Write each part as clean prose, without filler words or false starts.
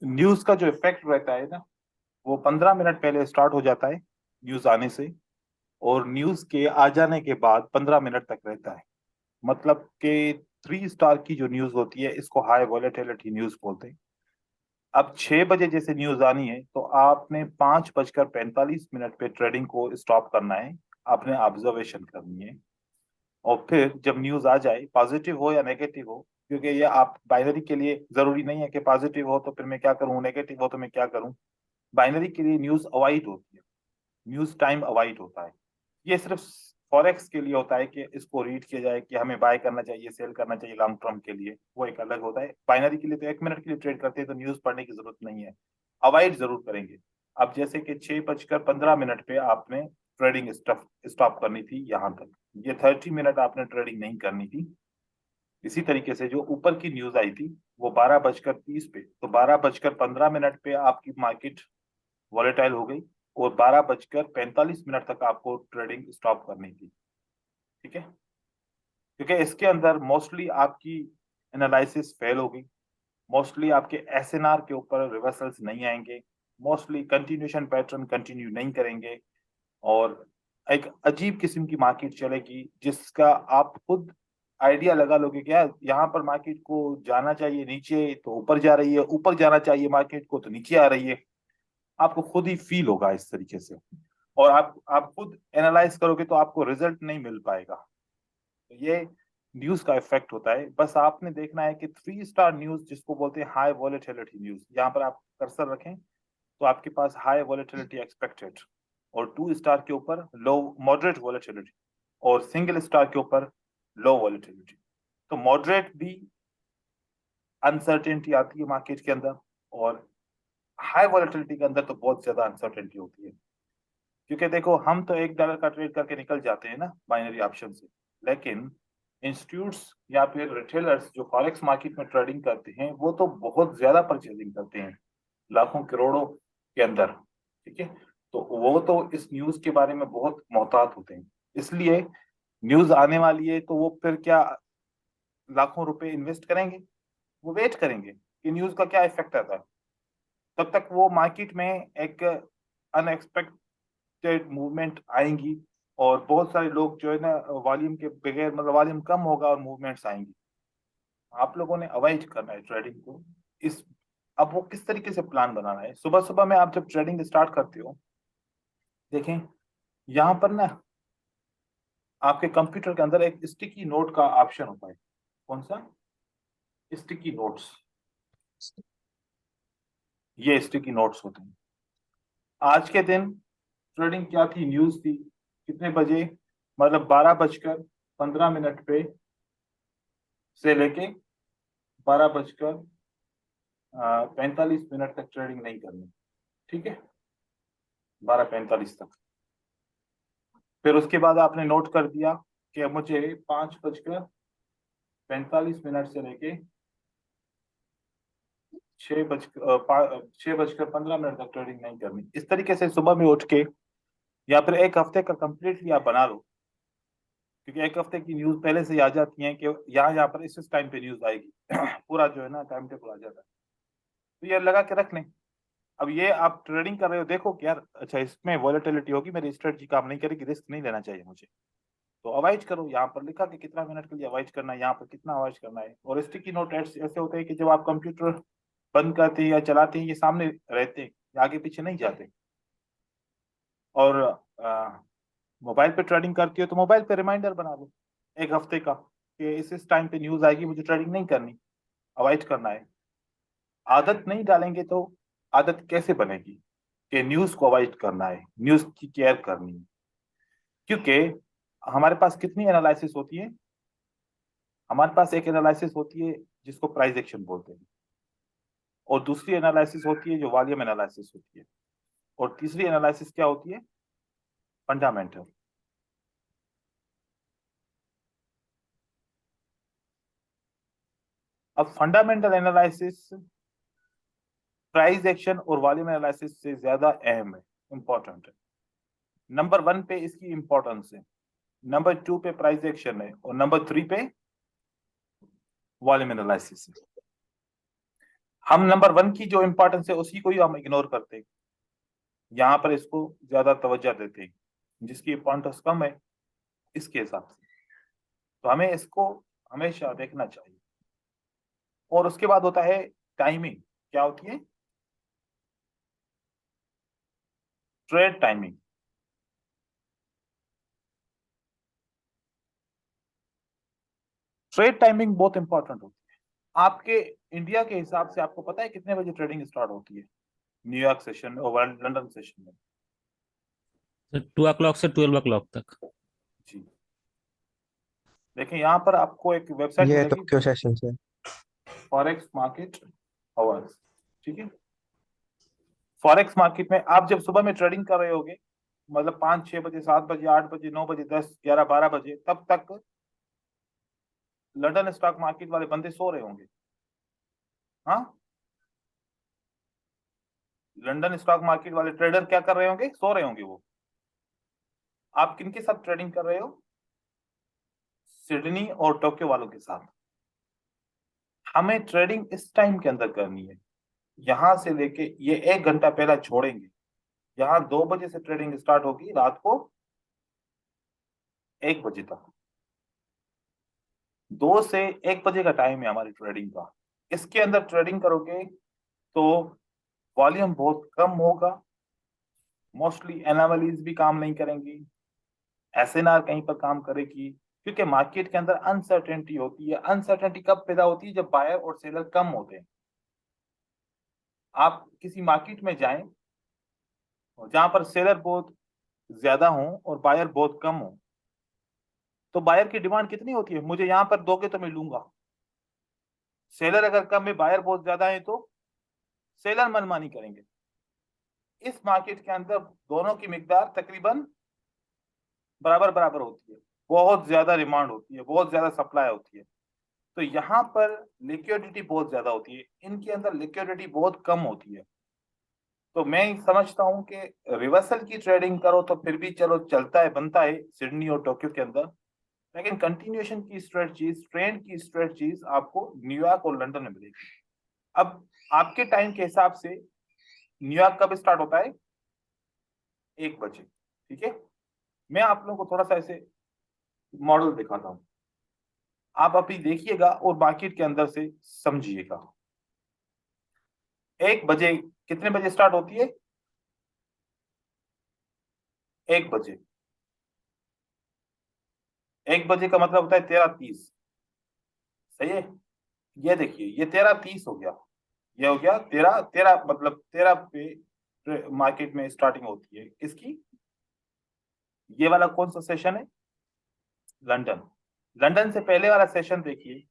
News का जो effect रहता है ना, वो 15 मिनट पहले स्टार्ट हो जाता है न्यूज आने से, और न्यूज के आ जाने के बाद 15 मिनट तक रहता है। मतलब कि 3 स्टार की जो न्यूज होती है इसको हाई वॉलेटिलिटी न्यूज बोलते हैं। अब 6 बजे जैसे न्यूज आनी है तो आपने 5:45 पे ट्रेडिंग को स्टॉप करना है। आपने ऑब्जर्वेशन करनी है, और फिर जब न्यूज आ जाए, पॉजिटिव हो या नेगेटिव हो, क्योंकि ये आप बाइनरी के लिए जरूरी नहीं है कि पॉजिटिव हो तो फिर मैं क्या करूं, नेगेटिव हो तो मैं क्या करूं। बाइनरी के लिए न्यूज अवॉइड होती है, न्यूज टाइम अवॉइड होता है। ये सिर्फ फॉरेक्स के लिए होता है कि इसको रीड किया जाए कि हमें बाय करना चाहिए, सेल करना चाहिए लॉन्ग टर्म के लिए, वो एक अलग होता है। बाइनरी के लिए तो 1 मिनट के लिए ट्रेड करते हैं तो न्यूज पढ़ने की जरूरत नहीं है, अवॉइड जरूर करेंगे। अब जैसे कि 6:15 पे आपने ट्रेडिंग स्टॉप स्टॉप करनी थी यहाँ तक, ये 30 मिनट आपने ट्रेडिंग नहीं करनी थी। इसी तरीके से जो ऊपर की न्यूज आई थी वो 12:30 पे, तो 12:15 पे आपकी मार्केट वॉलेटाइल हो गई, और 12:45 तक आपको ट्रेडिंग स्टॉप करनी थी। ठीक है, क्योंकि इसके अंदर मोस्टली आपकी एनालिसिस फेल होगी, मोस्टली आपके एसएनआर के ऊपर रिवर्सल्स नहीं आएंगे, मोस्टली कंटिन्यूशन पैटर्न कंटिन्यू नहीं करेंगे, और एक अजीब किस्म की मार्केट चलेगी जिसका आप खुद आइडिया लगा लोगे कि यार यहाँ पर मार्केट को जाना चाहिए नीचे तो ऊपर जा रही है, ऊपर जाना चाहिए मार्केट को तो नीचे आ रही है। आपको खुद ही फील होगा इस तरीके से, और आप खुद एनालाइज करोगे तो आपको रिजल्ट नहीं मिल पाएगा। तो ये न्यूज का इफेक्ट होता है। बस आपने देखना है कि 3 स्टार न्यूज जिसको बोलते हैं हाई वॉलेटिलिटी न्यूज, यहाँ पर आप कर्सर रखें तो आपके पास हाई वॉलेटिलिटी एक्सपेक्टेड, और 2 स्टार के ऊपर लो मॉडरेट वॉलेटिलिटी, और सिंगल स्टार के ऊपर लो वॉलेटिलिटी। तो मॉडरेट भी अनसर्टेनिटी आती है मार्केट के अंदर, और हाई वॉलेटिलिटी के अंदर तो बहुत ज्यादा अनसर्टेनिटी होती है। क्योंकि देखो, हम तो $1 का ट्रेड करके निकल जाते हैं ना बाइनरी ऑप्शन से, लेकिन इंस्टीट्यूट्स या फिर रिटेलर्स जो फॉरेक्स मार्केट में ट्रेडिंग करते हैं वो तो बहुत ज्यादा परचेजिंग करते हैं, लाखों करोड़ों के अंदर। ठीक है, तो वो तो इस न्यूज के बारे में बहुत मोहतात होते हैं। इसलिए न्यूज आने वाली है तो वो फिर क्या लाखों रुपए इन्वेस्ट करेंगे? वो वेट करेंगे कि न्यूज का क्या इफेक्ट आता है। तब तक वो मार्केट में एक अनएक्सपेक्टेड मूवमेंट आएंगी, और बहुत सारे लोग जो है ना, वॉल्यूम के बगैर, मतलब वॉल्यूम कम होगा और मूवमेंट्स आएंगी। आप लोगों ने अवॉइड करना है ट्रेडिंग को। इस अब वो किस तरीके से प्लान बनाना है, सुबह सुबह में आप जब ट्रेडिंग स्टार्ट करते हो, देखें यहाँ पर ना आपके कंप्यूटर के अंदर एक स्टिकी नोट का ऑप्शन होता है। कौन सा? Sticky notes. ये स्टिकी नोट्स होते हैं। आज के दिन ट्रेडिंग क्या थी, न्यूज थी कितने बजे, मतलब 12:15 पे से लेके 12:45 तक ट्रेडिंग नहीं करनी। ठीक है, 12:45 तक। फिर उसके बाद आपने नोट कर दिया कि अब मुझे 5:45 से लेके 6:15 तक ट्रेडिंग नहीं करनी। इस तरीके से सुबह में उठ के, या फिर एक हफ्ते का कंप्लीटली आप बना लो, क्योंकि एक हफ्ते की न्यूज पहले से ही आ जाती है कि यहाँ यहाँ पर इस टाइम पे न्यूज आएगी। पूरा जो है ना टाइम टेबल आ जाता है, तो ये लगा के रख लें। अब ये आप ट्रेडिंग कर रहे हो, देखो कि यार अच्छा इसमें वॉलेटिलिटी होगी, मेरी स्ट्रेटजी काम नहीं करेगी, रिस्क नहीं लेना चाहिए मुझे, तो अवॉइड करो। यहाँ पर लिखा कि कितना मिनट के लिए अवॉइड करना है, यहाँ पर कितना अवॉइड करना है। और स्टिकी नोट ऐसे होते हैं कि जब आप कंप्यूटर बंद करते हैं या चलाते हैं, ये सामने रहते हैं, ये आगे पीछे नहीं जाते। और मोबाइल पे ट्रेडिंग करती हो तो मोबाइल पे रिमाइंडर बना लो एक हफ्ते का, कि इस टाइम पे न्यूज आएगी, मुझे ट्रेडिंग नहीं करनी, अवॉइड करना है। आदत नहीं डालेंगे तो आदत कैसे बनेगी कि न्यूज को अवॉइड करना है, न्यूज की केयर करनी है। क्योंकि हमारे पास कितनी एनालिसिस होती है? हमारे पास एक एनालिसिस होती है जिसको प्राइस एक्शन बोलते हैं, और दूसरी एनालिसिस होती है जो वॉल्यूम एनालिसिस होती है, और तीसरी एनालिसिस क्या होती है? फंडामेंटल। अब फंडामेंटल एनालिसिस प्राइस एक्शन और वॉल्यूम एनालिसिस से ज्यादा अहम है, इंपॉर्टेंट है। नंबर 1 पे इसकी इंपॉर्टेंस है, नंबर 2 पे प्राइस एक्शन है, और नंबर 3 पे वॉल्यूम एनालिसिस है। हम नंबर वन की जो इंपॉर्टेंस है उसी को ही हम इग्नोर करते हैं, यहाँ पर इसको ज्यादा तवज्जो देते हैं, जिसकी इंपॉर्टेंस कम है इसके हिसाब से। तो हमें इसको हमेशा देखना चाहिए। और उसके बाद होता है टाइमिंग। क्या होती है? Trade timing. ट्रेड टाइमिंग बहुत इंपॉर्टेंट होती है। आपके इंडिया के हिसाब से आपको पता है कितने बजे ट्रेडिंग स्टार्ट होती है न्यूयॉर्क सेशन और लंदन सेशन में? 2 o'clock से 12 o'clock तक। जी। देखें यहाँ पर आपको एक वेबसाइट ये मिलेगी, टोक्यो सेशन से। Forex market hours. ठीक है। फॉरेक्स मार्केट में आप जब सुबह में ट्रेडिंग कर रहे होगे, मतलब 5 6 बजे, 7 बजे, 8 बजे, 9 बजे, 10 11 12 बजे, तब तक लंदन स्टॉक मार्केट वाले बंदे सो रहे होंगे। हाँ, लंदन स्टॉक मार्केट वाले ट्रेडर क्या कर रहे होंगे? सो रहे होंगे वो। आप किनके साथ ट्रेडिंग कर रहे हो? सिडनी और टोक्यो वालों के साथ। हमें ट्रेडिंग इस टाइम के अंदर करनी है। यहां से लेके ये 1 घंटा पहला छोड़ेंगे। यहाँ 2 बजे से ट्रेडिंग स्टार्ट होगी रात को 1 बजे तक। 2 से 1 बजे का टाइम है हमारी ट्रेडिंग का। इसके अंदर ट्रेडिंग करोगे तो वॉल्यूम बहुत कम होगा। मोस्टली एनालिस भी काम नहीं करेंगी, एसएनआर कहीं पर काम करेगी, क्योंकि मार्केट के अंदर अनसर्टेनिटी होती है। अनसर्टेनिटी कब पैदा होती है? जब बायर और सेलर कम होते हैं। आप किसी मार्केट में जाएं जहां पर सेलर बहुत ज्यादा हो और बायर बहुत कम हो, तो बायर की डिमांड कितनी होती है? मुझे यहां पर दोगे तो मैं लूंगा। सेलर अगर कम है, बायर बहुत ज्यादा है, तो सेलर मनमानी करेंगे। इस मार्केट के अंदर दोनों की मिकदार तकरीबन बराबर बराबर होती है। बहुत ज्यादा डिमांड होती है, बहुत ज्यादा सप्लाई होती है। तो यहाँ पर लिक्विडिटी बहुत ज्यादा होती है, इनके अंदर लिक्विडिटी बहुत कम होती है। तो मैं समझता हूँ कि रिवर्सल की ट्रेडिंग करो तो फिर भी चलो चलता है, बनता है सिडनी और टोक्यो के अंदर। लेकिन कंटिन्यूएशन की स्ट्रेटजीज, ट्रेंड की स्ट्रेटजीज आपको न्यूयॉर्क और लंदन में मिलेगी। अब आपके टाइम के हिसाब से न्यूयॉर्क कब स्टार्ट होता है? 1 बजे। ठीक है। मैं आप लोगों को थोड़ा सा ऐसे मॉडल दिखाता हूँ, आप अभी देखिएगा और मार्केट के अंदर से समझिएगा। 1 बजे कितने बजे स्टार्ट होती है? 1 बजे। 1 बजे का मतलब होता है 13:30। सही है। ये देखिए, ये 13:30 हो गया। ये हो गया 13 13, मतलब 13 पे मार्केट में स्टार्टिंग होती है इसकी। ये वाला कौन सा सेशन है? लंदन। लंदन से पहले वाला सेशन देखिए।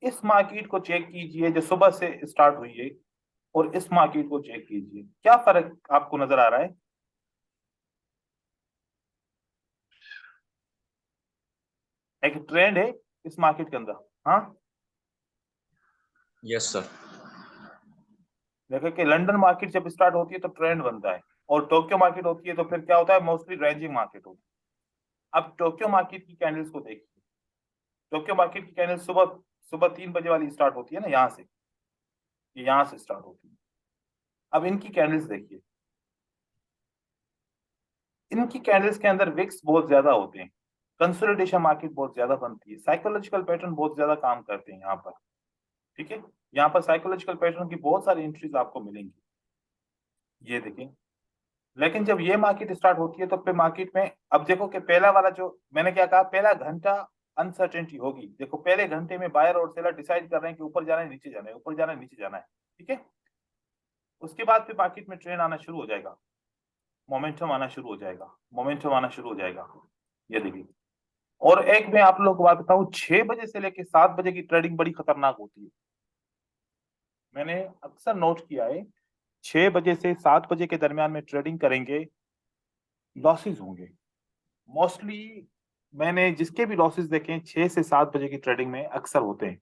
इस मार्केट को चेक कीजिए जो सुबह से स्टार्ट हुई है, और इस मार्केट को चेक कीजिए, क्या फर्क आपको नजर आ रहा है? एक ट्रेंड है इस मार्केट के अंदर। हाँ, यस सर। देखो कि लंदन मार्केट जब स्टार्ट होती है तो ट्रेंड बनता है, और टोक्यो मार्केट होती है तो फिर क्या होता है? मोस्टली रेंजिंग मार्केट होती है। अब टोक्यो मार्केट की कैंडल्स को देखिए। टोक्यो मार्केट की कैंडल सुबह सुबह 3 बजे वाली स्टार्ट होती है ना, यहाँ से, ये यहाँ से स्टार्ट होती है। अब इनकी कैंडल्स देखिए। इनकी कैंडल्स के अंदर विक्स बहुत ज्यादा होते हैं, कंसोलिडेशन मार्केट बहुत ज्यादा बनती है, साइकोलॉजिकल पैटर्न बहुत ज्यादा काम करते हैं यहाँ पर। ठीक है। यहाँ पर साइकोलॉजिकल पैटर्न की बहुत सारी एंट्रीज आपको मिलेंगी, ये देखें। लेकिन जब ये मार्केट स्टार्ट होती है तो फिर मार्केट में अब देखो कि पहला वाला जो मैंने क्या कहा, पहला घंटा अनसर्टेनिटी होगी। देखो पहले घंटे में बायर और सेलर डिसाइड कर रहे हैं कि ऊपर जाना है नीचे जाना है, ऊपर जाना है नीचे जाना है। ठीक है। उसके बाद फिर मार्केट में ट्रेंड आना शुरू हो जाएगा, मोमेंटम आना शुरू हो जाएगा, मोमेंटम आना शुरू हो जाएगा। ये देखिए। और एक मैं आप लोगों को बात बताऊं, 6 बजे से लेकर 7 बजे की ट्रेडिंग बड़ी खतरनाक होती है। मैंने अक्सर नोट किया है, 6 बजे से 7 बजे के दरमियान में ट्रेडिंग करेंगे, लॉसेस होंगे मोस्टली। मैंने जिसके भी लॉसेस देखे हैं 6 से 7 बजे की ट्रेडिंग में अक्सर होते हैं।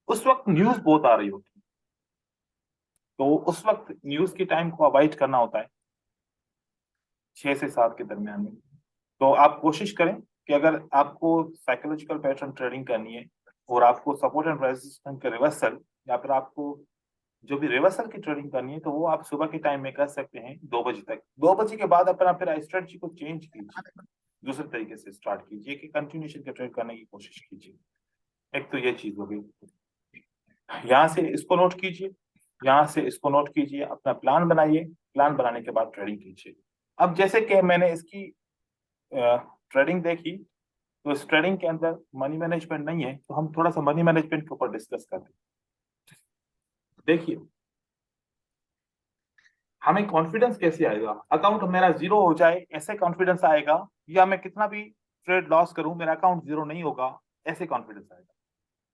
उस वक्त न्यूज बहुत आ रही होती है, तो उस वक्त न्यूज की टाइम को अवॉइड करना होता है 6 से 7 के दरमियान में। तो आप कोशिश करें कि अगर आपको साइकोलॉजिकल पैटर्न ट्रेडिंग करनी है और आपको सपोर्ट एंड रेजिस्टेंस के रिवर्सल या फिर आपको जो भी रिवर्सल की ट्रेडिंग करनी है तो वो आप सुबह के टाइम में कर सकते हैं 2 बजे तक। 2 बजे के बाद अपना फिर स्ट्रेटजी को चेंज कीजिए, दूसरे तरीके से स्टार्ट कीजिए कि कंटिन्यूशन के ट्रेड करने की कोशिश कीजिए। एक तो ये चीज हो गई, यहाँ से इसको नोट कीजिए, यहाँ से इसको नोट कीजिए, अपना प्लान बनाइए, प्लान बनाने के बाद ट्रेडिंग कीजिए। अब जैसे कि मैंने इसकी ट्रेडिंग देखी, तो इस ट्रेडिंग के अंदर मनी मैनेजमेंट नहीं है, तो हम थोड़ा सा मनी मैनेजमेंट के ऊपर डिस्कस करते हैं। देखिए, हमें कॉन्फिडेंस कैसे आएगा, अकाउंट मेरा जीरो हो जाए ऐसे कॉन्फिडेंस आएगा, या मैं कितना भी ट्रेड लॉस करूं मेरा अकाउंट जीरो नहीं होगा ऐसे कॉन्फिडेंस आएगा?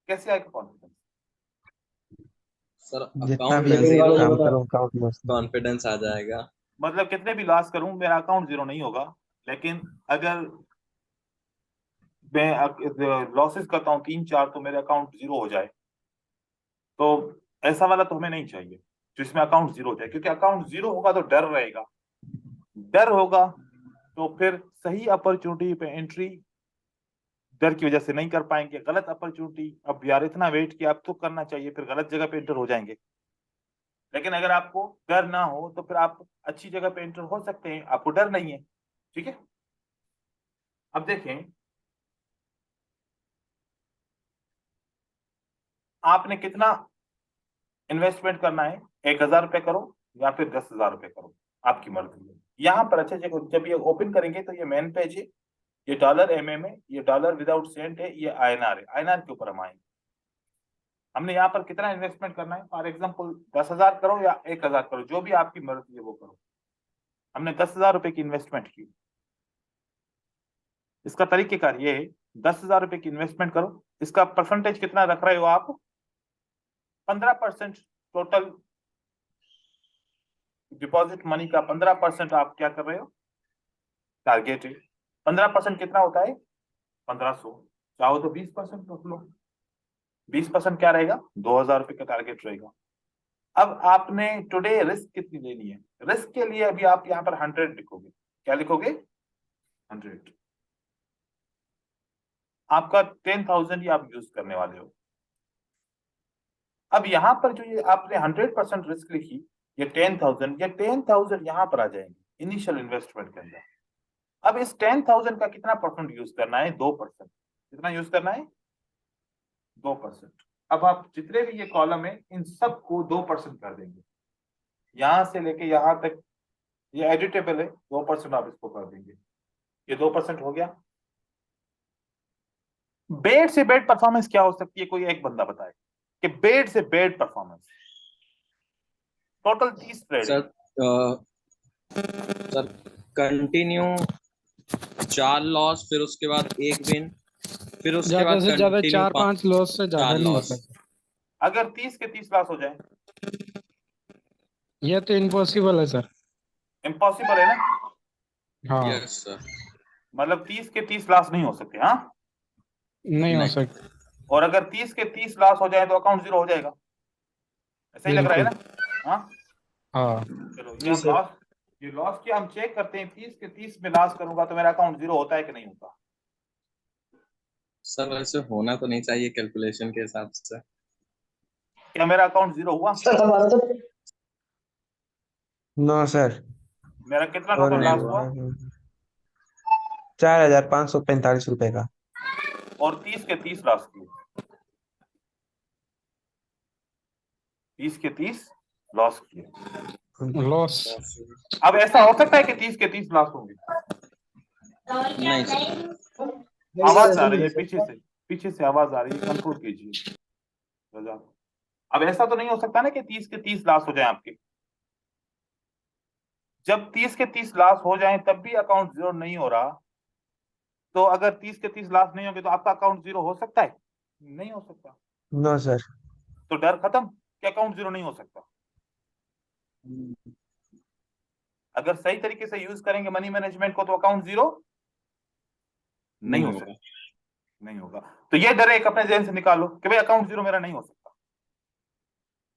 कैसे आएगा कॉन्फिडेंस? सर जितना अकाउंट भी में जीरो काम होगा, करो अकाउंट लॉस नहीं। कॉन्फिडेंस आ जाएगा। मतलब कितने भी लॉस करूं मेरा अकाउंट जीरो नहीं होगा, लेकिन अगर मैं लॉसेस करता हूँ 3-4 तो मेरा अकाउंट जीरो हो जाए, तो ऐसा वाला तो हमें नहीं चाहिए जिसमें अकाउंट जीरो हो जाए, क्योंकि अकाउंट जीरो होगा तो डर रहेगा, डर होगा तो फिर सही अपॉर्चुनिटी पे एंट्री डर की वजह से नहीं कर पाएंगे, गलत अपॉर्चुनिटी अब यार इतना वेट किया अब तो करना चाहिए, फिर गलत जगह पे एंटर हो जाएंगे। लेकिन अगर आपको डर ना हो तो फिर आप अच्छी जगह पे एंटर हो सकते हैं, आपको डर नहीं है। ठीक है, अब देखें, आपने कितना इन्वेस्टमेंट करना है, 1,000 रुपए करो या फिर 10,000 रुपए करो, आपकी मर्जी है। यहाँ पर अच्छे से जब ये ओपन करेंगे तो ये मेन पेज है, ये डॉलर एमएम है, ये डॉलर विदाउट सेंट है, ये आईएनआर है। आईएनआर के ऊपर हम आएंगे। हमने यहाँ पर कितना इन्वेस्टमेंट करना है, फॉर एग्जाम्पल 10,000 करो या 1,000 करो, जो भी आपकी मर्जी है वो करो। हमने 10,000 रुपए की इन्वेस्टमेंट की। इसका तरीकेकार ये है, 10,000 रुपए की इन्वेस्टमेंट करो, इसका परसेंटेज कितना रख रहे हो आप? 15% टोटल डिपॉजिट मनी का 15% आप क्या कर रहे हो, टारगेट है। 15% कितना होता है? 1,500। चाहो तो 20% रख लो, 20% क्या रहेगा? 2,000 रुपए का टारगेट रहेगा। अब आपने टुडे रिस्क कितनी लेनी है? रिस्क के लिए अभी आप यहाँ पर 100 लिखोगे। क्या लिखोगे? 100। आपका 10,000 ही आप यूज करने वाले हो। अब यहाँ पर जो ये आपने 100% रिस्क लिखी, ये 10,000, ये 10,000 यहाँ पर आ जाएंगे इनिशियल इन्वेस्टमेंट के अंदर। अब इस 10,000 का कितना परसेंट यूज करना है? 2%। कितना यूज करना है? 2%। अब आप जितने भी ये कॉलम है इन सबको 2% कर देंगे, यहां से लेके यहां तक ये एडिटेबल है, 2% आप इसको कर देंगे, ये 2% हो गया। बेड से बेड परफॉर्मेंस क्या हो सकती है, कोई एक बंदा बताए कि बेड से बेड परफॉर्मेंस। टोटल 30 ट्रेड है सर कंटिन्यू 4 लॉस, फिर उसके बाद 1 विन, फिर उसके ज्यादा बाद से ज्यादा कंटिन्यू 4-5 लॉस से ज्यादा 4 नहीं लॉस। होता। अगर 30 के 30 लॉस हो जाए? ये तो इम्पॉसिबल है सर। इम्पॉसिबल है ना? हाँ, यस सर। मतलब 30 के 30 लॉस नहीं हो सकते, हाँ? नहीं हो नहीं। सकता। और अगर 30 के 30 लॉस हो जाए तो अकाउंट जीरो हो जाएगा, ऐसा ही लग रहा है बिल्कुल। ना? हाँ, हाँ, चलो ये जी हम सर। लॉस, ये लॉस की हम चेक करते हैं, 30 के 30 में लॉस करूंगा तो मेरा अकाउंट जीरो होता है कि नहीं होता? सर वैसे होना तो नहीं चाहिए कैलकुलेशन के हिसाब से। क्या मेरा अकाउंट जीरो हुआ? सर हमारा तो नो सर। मेरा कितना और टोटल नहीं लॉस हुआ। हुआ? 4,545 रुपए का। और 30 के 30 लॉस किए, 30 के 30 लॉस किए। लॉस। अब ऐसा हो सकता है कि 30 के 30 लॉस होंगे? नहीं सर। आवाज आ रही है पीछे से, पीछे से आवाज आ रही है, कंट्रोल कीजिए रजा। अब ऐसा तो नहीं हो सकता ना कि 30 के 30 लॉस हो जाए आपके? जब 30 के 30 लॉस हो जाए तब भी अकाउंट जीरो नहीं हो रहा, तो अगर 30 के 30 लॉस नहीं होंगे तो आपका अकाउंट जीरो हो सकता है? नहीं हो सकता। No sir. तो डर खत्म कि अकाउंट जीरो नहीं हो सकता। अगर सही तरीके से यूज करेंगे मनी मैनेजमेंट को तो अकाउंट जीरो नहीं हो सकता, नहीं होगा। तो ये डर एक अपने जहन से निकालो कि भाई अकाउंट जीरो मेरा नहीं हो सकता,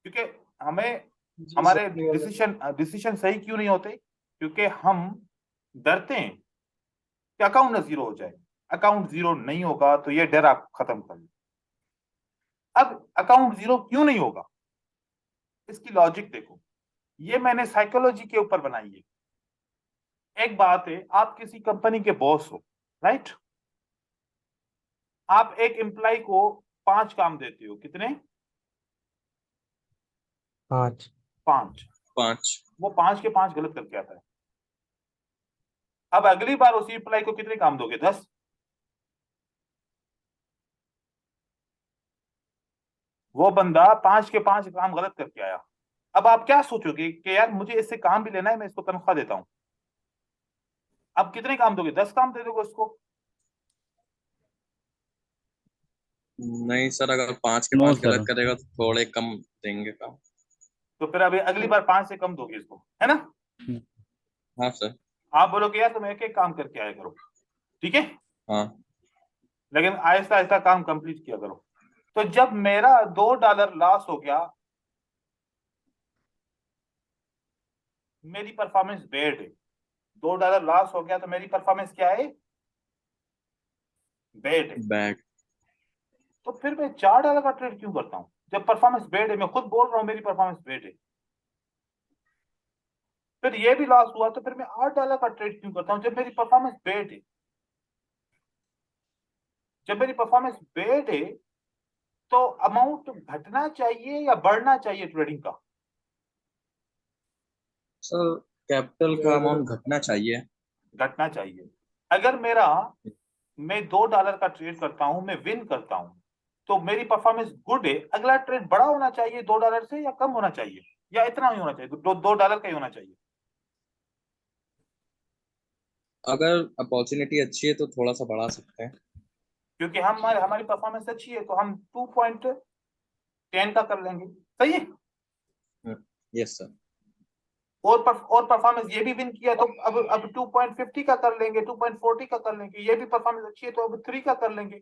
क्योंकि हमें हमारे डिसीजन डिसीजन सही क्यों नहीं होते? क्योंकि हम डरते हैं कि अकाउंट ना जीरो हो जाए। अकाउंट जीरो नहीं होगा तो ये डर आप खत्म कर लो। अब अकाउंट जीरो क्यों नहीं होगा, इसकी लॉजिक देखो, ये मैंने साइकोलॉजी के ऊपर बनाई है। एक बात है, आप किसी कंपनी के बॉस हो, राइट, आप एक एम्प्लॉय को 5 काम देते हो, कितने? 5। 5। 5। वो 5 के 5 गलत करके आता है। अब अगली बार उसी एम्प्लॉय को कितने काम दोगे? 10। वो बंदा 5 के 5 काम गलत करके आया। अब आप क्या सोचोगे कि यार मुझे इससे काम भी लेना है, मैं इसको तनख्वाह देता हूं। अब कितने काम दोगे? 10 काम दे दोगे उसको। नहीं सर, अगर 5 के नो 5 सर। गलत करेगा तो थोड़े कम देंगे काम। तो फिर अभी अगली बार 5 से कम दोगे इसको, है ना? हाँ सर। आप बोलोगे यार तुम एक एक काम करके आया करो, ठीक है, हाँ लेकिन आहिस्ता आहिस्ता काम कंप्लीट किया करो। तो जब मेरा $2 लॉस हो गया, मेरी परफॉर्मेंस बैड है। $2 लॉस हो गया तो मेरी परफॉर्मेंस क्या है? बैड है। बैड। तो फिर मैं $4 का ट्रेड क्यों करता हूं जब परफॉर्मेंस बैड है? मैं खुद बोल रहा हूं मेरी परफॉर्मेंस बैड है। फिर ये भी लॉस हुआ तो फिर मैं $8 का ट्रेड क्यों करता हूं जब मेरी परफॉर्मेंस बैड है? जब मेरी परफॉर्मेंस बैड है तो अमाउंट घटना चाहिए या बढ़ना चाहिए ट्रेडिंग का? सर कैपिटल का अमाउंट घटना चाहिए। घटना चाहिए। अगर मैं $2 का ट्रेड करता हूं, मैं विन करता हूं, तो मेरी परफॉर्मेंस गुड है, अगला ट्रेड बड़ा होना चाहिए $2 से या कम होना चाहिए, या इतना ही होना चाहिए, $2 का ही होना चाहिए? अगर अपॉर्चुनिटी अच्छी है तो थोड़ा सा बढ़ा सकते हैं। क्योंकि हमारी परफॉर्मेंस अच्छी है तो हम 2.10 का कर लेंगे, सही है। Yes sir. और परफॉर्मेंस ये भी विन किया तो अब 2.50 का कर लेंगे, 2.40 का कर लेंगे। ये भी परफॉर्मेंस अच्छी है तो अब 3 का कर लेंगे।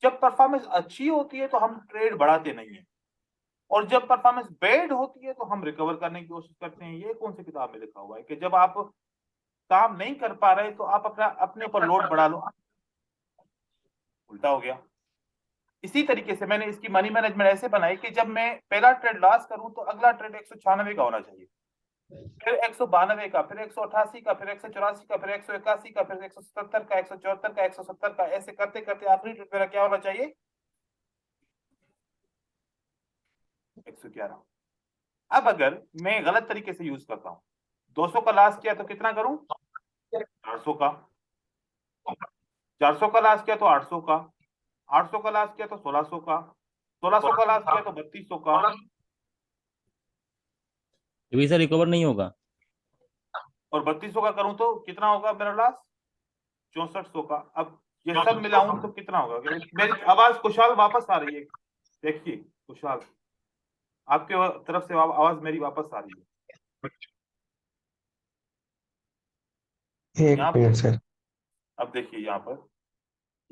जब परफॉर्मेंस अच्छी होती है तो हम ट्रेड बढ़ाते नहीं है, और जब परफॉर्मेंस बैड होती है तो हम रिकवर करने की कोशिश करते हैं। ये कौन सी किताब में लिखा हुआ है कि जब आप काम नहीं कर पा रहे तो आप अपने ऊपर लोड बढ़ा लो? उल्टा हो गया। इसी तरीके से मैंने इसकी मनी मैनेजमेंट ऐसे बनाई कि जब मैं पहला ट्रेड लॉस करूं तो अगला ट्रेड 196 का होना चाहिए, फिर 192 का, फिर 188 का, फिर 184 का, फिर 181 का, फिर 177 का, 174 का, 170 का, ऐसे करते करते आखिरी ट्रेड मेरा क्या होना चाहिए? 111। अब अगर मैं गलत तरीके से यूज करता हूं, 200 का लॉस किया तो कितना करूं? 400 का। 400 का लॉस किया तो 800 का। 800 का लॉस किया तो 1600 का। 1600 का लॉस किया तो 3200 का। ये भी सर रिकवर नहीं होगा। और 3200 का करूं तो कितना होगा मेरा लॉस? 6400 का। अब ये सब मिलाऊं तो कितना होगा? मेरी आवाज खुशहाल वापस आ रही है, देखिए खुशहाल, आपके तरफ से आवाज मेरी वापस आ रही है। एक यहाँ मिनट सर। अब देखिए यहाँ पर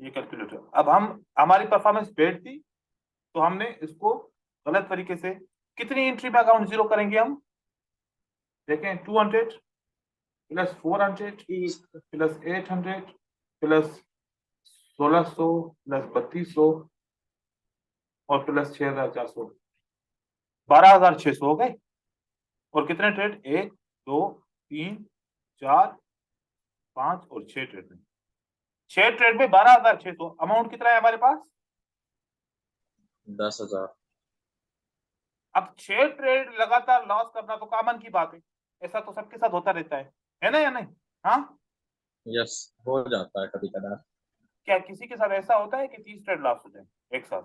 ये कैलकुलेटर, अब हमारी परफॉर्मेंस बैड थी तो हमने इसको गलत तरीके से, कितनी एंट्री में अकाउंट जीरो करेंगे हम? देखें, 200 प्लस 400 प्लस 800 प्लस 1600 प्लस 3200 और प्लस 6400, 12600 हो गए। और कितने ट्रेड? 1 2 3 4 5 और 6 ट्रेड में, 6 ट्रेड में 12600। अमाउंट कितना है हमारे पास? 10,000। अब 6 ट्रेड लगातार लॉस करना तो कॉमन की बात है, ऐसा तो सबके साथ होता रहता है ना या नहीं? हाँ, यस, हो जाता है कभी कदार। क्या किसी के साथ ऐसा होता है कि 30 ट्रेड लॉस हो जाए एक साथ?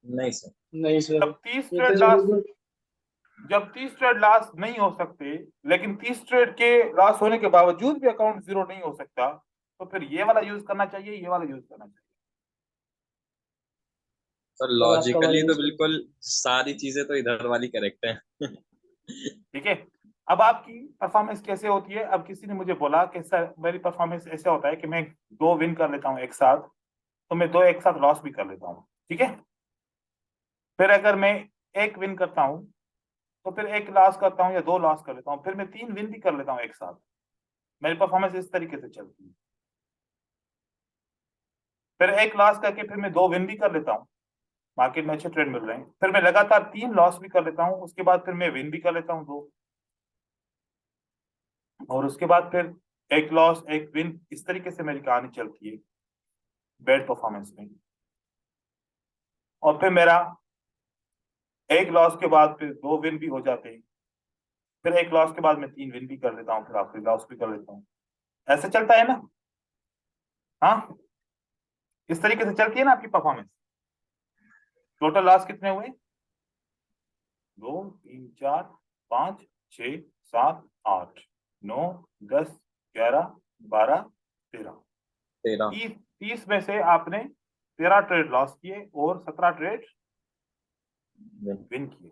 नहीं सर। नहीं सर। जब 30 ट्रेड लॉस, जब 30 ट्रेड लॉस नहीं हो सकते, लेकिन 30 ट्रेड के लॉस होने के बावजूद भी अकाउंट जीरो नहीं हो सकता, तो फिर ये वाला यूज करना चाहिए, ये वाला यूज करना चाहिए? सर लॉजिकली तो बिल्कुल सारी चीजें तो इधर वाली करेक्ट है। ठीक है। अब आपकी परफॉर्मेंस कैसे होती है? अब किसी ने मुझे बोला कि सर मेरी परफॉर्मेंस ऐसे होता है कि मैं 2 विन कर लेता हूँ एक साथ, तो मैं 2 एक साथ लॉस भी कर लेता हूँ, ठीक है। फिर अगर मैं 1 विन करता हूँ तो फिर 1 लॉस करता हूँ या 2 लॉस कर लेता हूँ, फिर मैं 3 विन भी कर लेता हूँ एक साथ। मेरी परफॉर्मेंस इस तरीके से चलती है। फिर 1 लॉस करके फिर मैं 2 विन भी कर लेता हूँ, मार्केट में अच्छे ट्रेड मिल रहे हैं, फिर मैं लगातार 3 लॉस भी कर लेता हूँ, उसके बाद फिर मैं विन भी कर लेता हूँ 2, और उसके बाद फिर 1 लॉस 1 विन, इस तरीके से मेरी कहानी चलती है बैड परफॉर्मेंस में। और फिर मेरा 1 लॉस के बाद फिर 2 विन भी हो जाते हैं, फिर 1 लॉस के बाद मैं 3 विन भी कर लेता हूँ, फिर आखिरी लॉस भी कर लेता हूँ। ऐसे चलता है ना? हाँ, इस तरीके से चलती है ना आपकी परफॉर्मेंस। टोटल लॉस कितने हुए? 2 3 4 5 6 7 8 9 10 11 12 13। 13। 30 में से आपने 13 ट्रेड लॉस किए और 17 ट्रेड विन किए।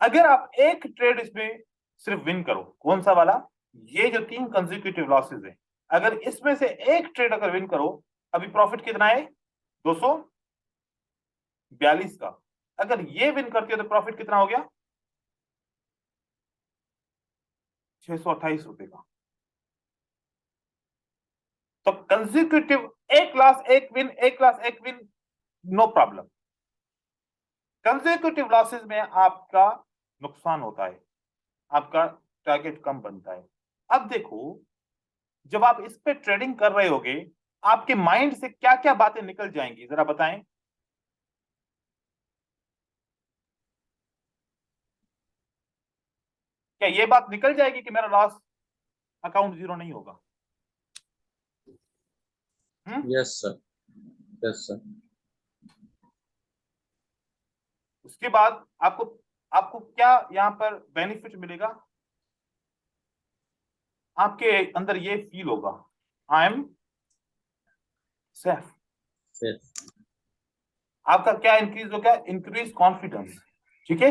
अगर आप एक ट्रेड इसमें सिर्फ विन करो, कौन सा वाला? ये जो 3 कंसेक्यूटिव लॉसेस है, अगर इसमें से एक ट्रेड अगर विन करो, अभी प्रॉफिट कितना है? 242 का। अगर ये विन करती हो तो प्रॉफिट कितना हो गया? 628 रुपए का। तो कंसेक्यूटिव एक लॉस एक विन, एक लॉस एक win, no problem. Consecutive losses में आपका नुकसान होता है, आपका टारगेट कम बनता है। अब देखो, जब आप इस पे ट्रेडिंग कर रहे होगे, आपके माइंड से क्या क्या बातें निकल जाएंगी, जरा बताएं। क्या ये बात निकल जाएगी कि मेरा लॉस अकाउंट 0 नहीं होगा? Yes sir, yes sir. उसके बाद आपको आपको क्या यहां पर बेनिफिट मिलेगा? आपके अंदर ये फील होगा, आई एम सेफ। फिर आपका क्या इंक्रीज होगा? Increase confidence. ठीक है,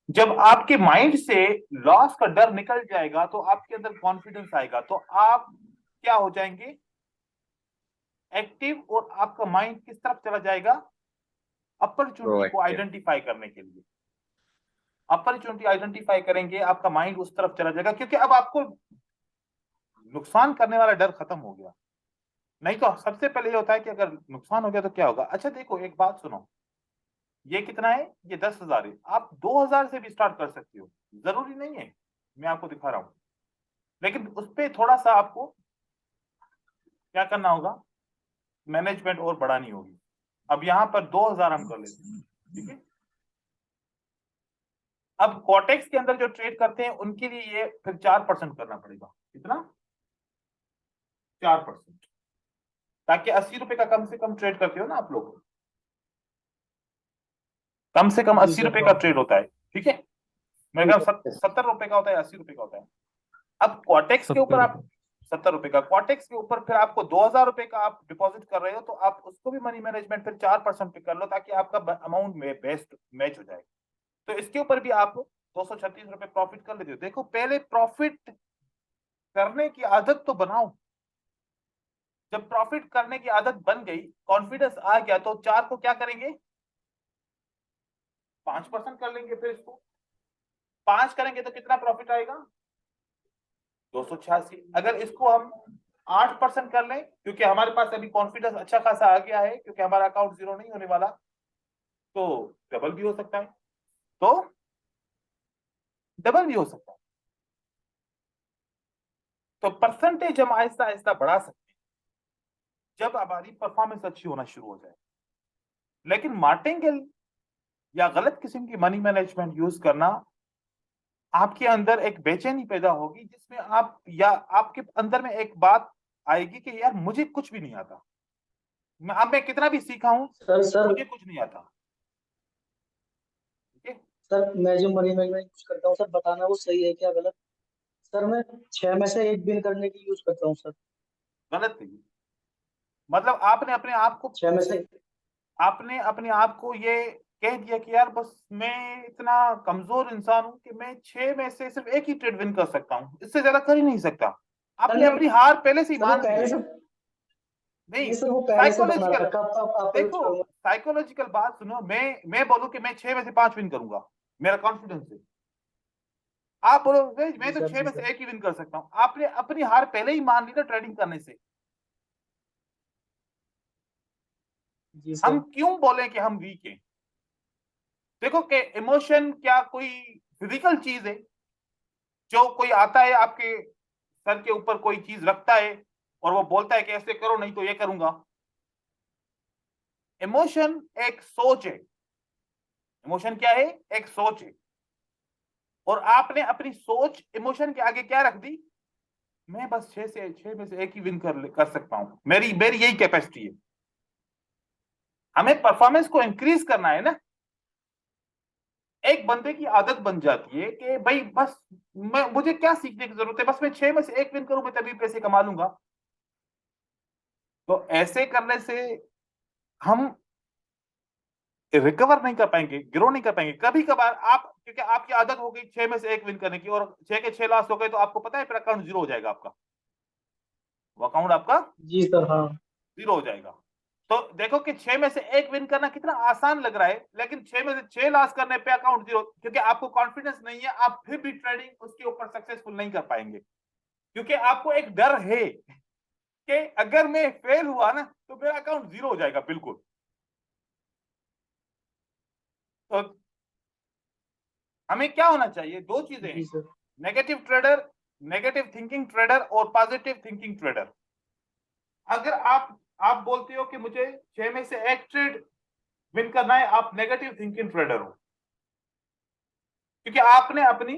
जब आपके माइंड से लॉस का डर निकल जाएगा तो आपके अंदर कॉन्फिडेंस आएगा, तो आप क्या हो जाएंगे? एक्टिव। और आपका माइंड किस तरफ चला जाएगा? अपॉर्चुनिटी को Proactive. आइडेंटिफाई करने के लिए। अपॉर्चुनिटी आइडेंटिफाई करेंगे, आपका माइंड उस तरफ चला जाएगा, क्योंकि अब आपको नुकसान करने वाला डर खत्म हो गया। नहीं तो सबसे पहले ये होता है कि अगर नुकसान हो गया तो क्या होगा। अच्छा देखो, एक बात सुनो, ये कितना है? ये 10,000 है। आप 2,000 से भी स्टार्ट कर सकते हो, जरूरी नहीं है, मैं आपको दिखा रहा हूं। लेकिन उस पर थोड़ा सा आपको क्या करना होगा? मैनेजमेंट और बढ़ानी होगी। अब यहां पर 2,000 हम कर लेते हैं, ठीक है। अब कॉटेक्स के अंदर जो ट्रेड करते हैं उनके लिए ये फिर 4% करना पड़ेगा। कितना? 4%, ताकि 80 रुपए का कम से कम ट्रेड करते हो ना आप लोग, कम से कम 80 रुपए का ट्रेड होता है, ठीक है। मेरे ख्याल 70 रुपए का होता है, 80 रुपए का होता है। अब क्वाटेक्स के ऊपर आप 70 रुपए का, क्वाटेक्स के ऊपर फिर आपको 2,000 रुपए का आप डिपॉजिट कर रहे हो, तो आप उसको भी मनी मैनेजमेंट फिर 4% पे कर लो, ताकि आपका अमाउंट में बेस्ट मैच हो जाए। तो इसके ऊपर भी आप 236 रुपए प्रॉफिट कर लेते हो। देखो, पहले प्रॉफिट करने की आदत तो बनाओ। जब प्रॉफिट करने की आदत बन गई, कॉन्फिडेंस आ गया, तो 4 को क्या करेंगे? 5% कर लेंगे। फिर इसको 5 करेंगे तो कितना प्रॉफिट आएगा? 286। अगर इसको हम 8% कर लें, क्योंकि हमारे पास अभी कॉन्फिडेंस अच्छा खासा आ गया है, क्योंकि हमारा अकाउंट 0 नहीं होने वाला, तो डबल भी हो सकता है। तो डबल भी हो सकता है। तो परसेंटेज हम आहिस्ता आहिस्ता बढ़ा सकते हैं जब हमारी परफॉर्मेंस अच्छी होना शुरू हो जाए। लेकिन मार्टिंगेल या गलत किस्म की मनी मैनेजमेंट यूज करना, आपके अंदर एक बेचैनी पैदा होगी, जिसमें आप या आपके अंदर में एक बात आएगी कि यार मुझे कुछ भी नहीं आता, मैं कितना भी सीखा हूं, सर मुझे कुछ नहीं आता। ठीक है, सर मैं जो मनी मैनेजमेंट यूज करता हूँ सर, बताना वो सही है क्या गलत? सर मैं 6 में से 1 बिन करने की यूज करता हूँ सर। गलत है। मतलब आपने अपने आप को 6 में से आपने अपने आप को ये कह दिया कि यार बस मैं इतना कमजोर इंसान हूं कि मैं 6 में से सिर्फ एक ही ट्रेड विन कर सकता हूं, इससे ज्यादा कर ही नहीं सकता। आपने नहीं, अपनी हार पहले से ही सर वो मान ली पहले है से ना। नहीं, नहीं सर, वो पहले से बना साइकोलॉजिकल, रखा, आप यूज देखो करूंगा। साइकोलॉजिकल बात सुनो। मैं बोलूं कि मैं 6 में से 5 विन करूंगा, मेरा कॉन्फिडेंस है। आप बोलो मैं जी तो सर, 6 जी में से सर। एक ही विन कर सकता हूं। आपने अपनी हार पहले ही मान ली ना ट्रेडिंग करने से। जी सर। हम क्यों बोले कि हम वीक हैं? देखो कि इमोशन क्या कोई फिजिकल चीज है जो कोई आता है आपके सर के ऊपर कोई चीज रखता है और वो बोलता है कि ऐसे करो नहीं तो ये करूंगा? इमोशन एक सोच है। इमोशन क्या है? एक सोच है। और आपने अपनी सोच इमोशन के आगे क्या रख दी? मैं बस 6 में से एक ही विन कर सकता हूं, मेरी मेरी यही कैपेसिटी है। हमें परफॉर्मेंस को इंक्रीज करना है ना। एक बंदे की आदत बन जाती है कि भाई बस मुझे क्या सीखने की जरूरत है, बस मैं 6 में से एक विन करूं, मैं तभी पैसे कमा लूंगा। तो ऐसे करने से हम रिकवर नहीं कर पाएंगे, ग्रो नहीं कर पाएंगे। कभी कभार आप, क्योंकि आपकी आदत हो गई 6 में से एक विन करने की, और 6 के 6 लॉस हो गए, तो आपको पता है फिर अकाउंट जीरो हो जाएगा आपका। वो अकाउंट आपका जी सर। हाँ। जीरो हो जाएगा। तो देखो कि 6 में से एक विन करना कितना आसान लग रहा है, लेकिन 6 में से 6 लॉस करने पे अकाउंट जीरो, क्योंकि आपको कॉन्फिडेंस नहीं है, आप फिर भी ट्रेडिंग उसके ऊपर सक्सेसफुल नहीं कर पाएंगे, क्योंकि आपको एक डर है कि अगर मैं फेल हुआ ना तो मेरा अकाउंट जीरो हो जाएगा बिल्कुल। तो हमें क्या होना चाहिए? दो चीजें हैं, जी sir. Negative trader, negative thinking trader और पॉजिटिव थिंकिंग ट्रेडर। अगर आप बोलते हो कि मुझे 6 में से एक ट्रेड विन करना है, आप नेगेटिव थिंकिंग ट्रेडर हो, क्योंकि आपने अपनी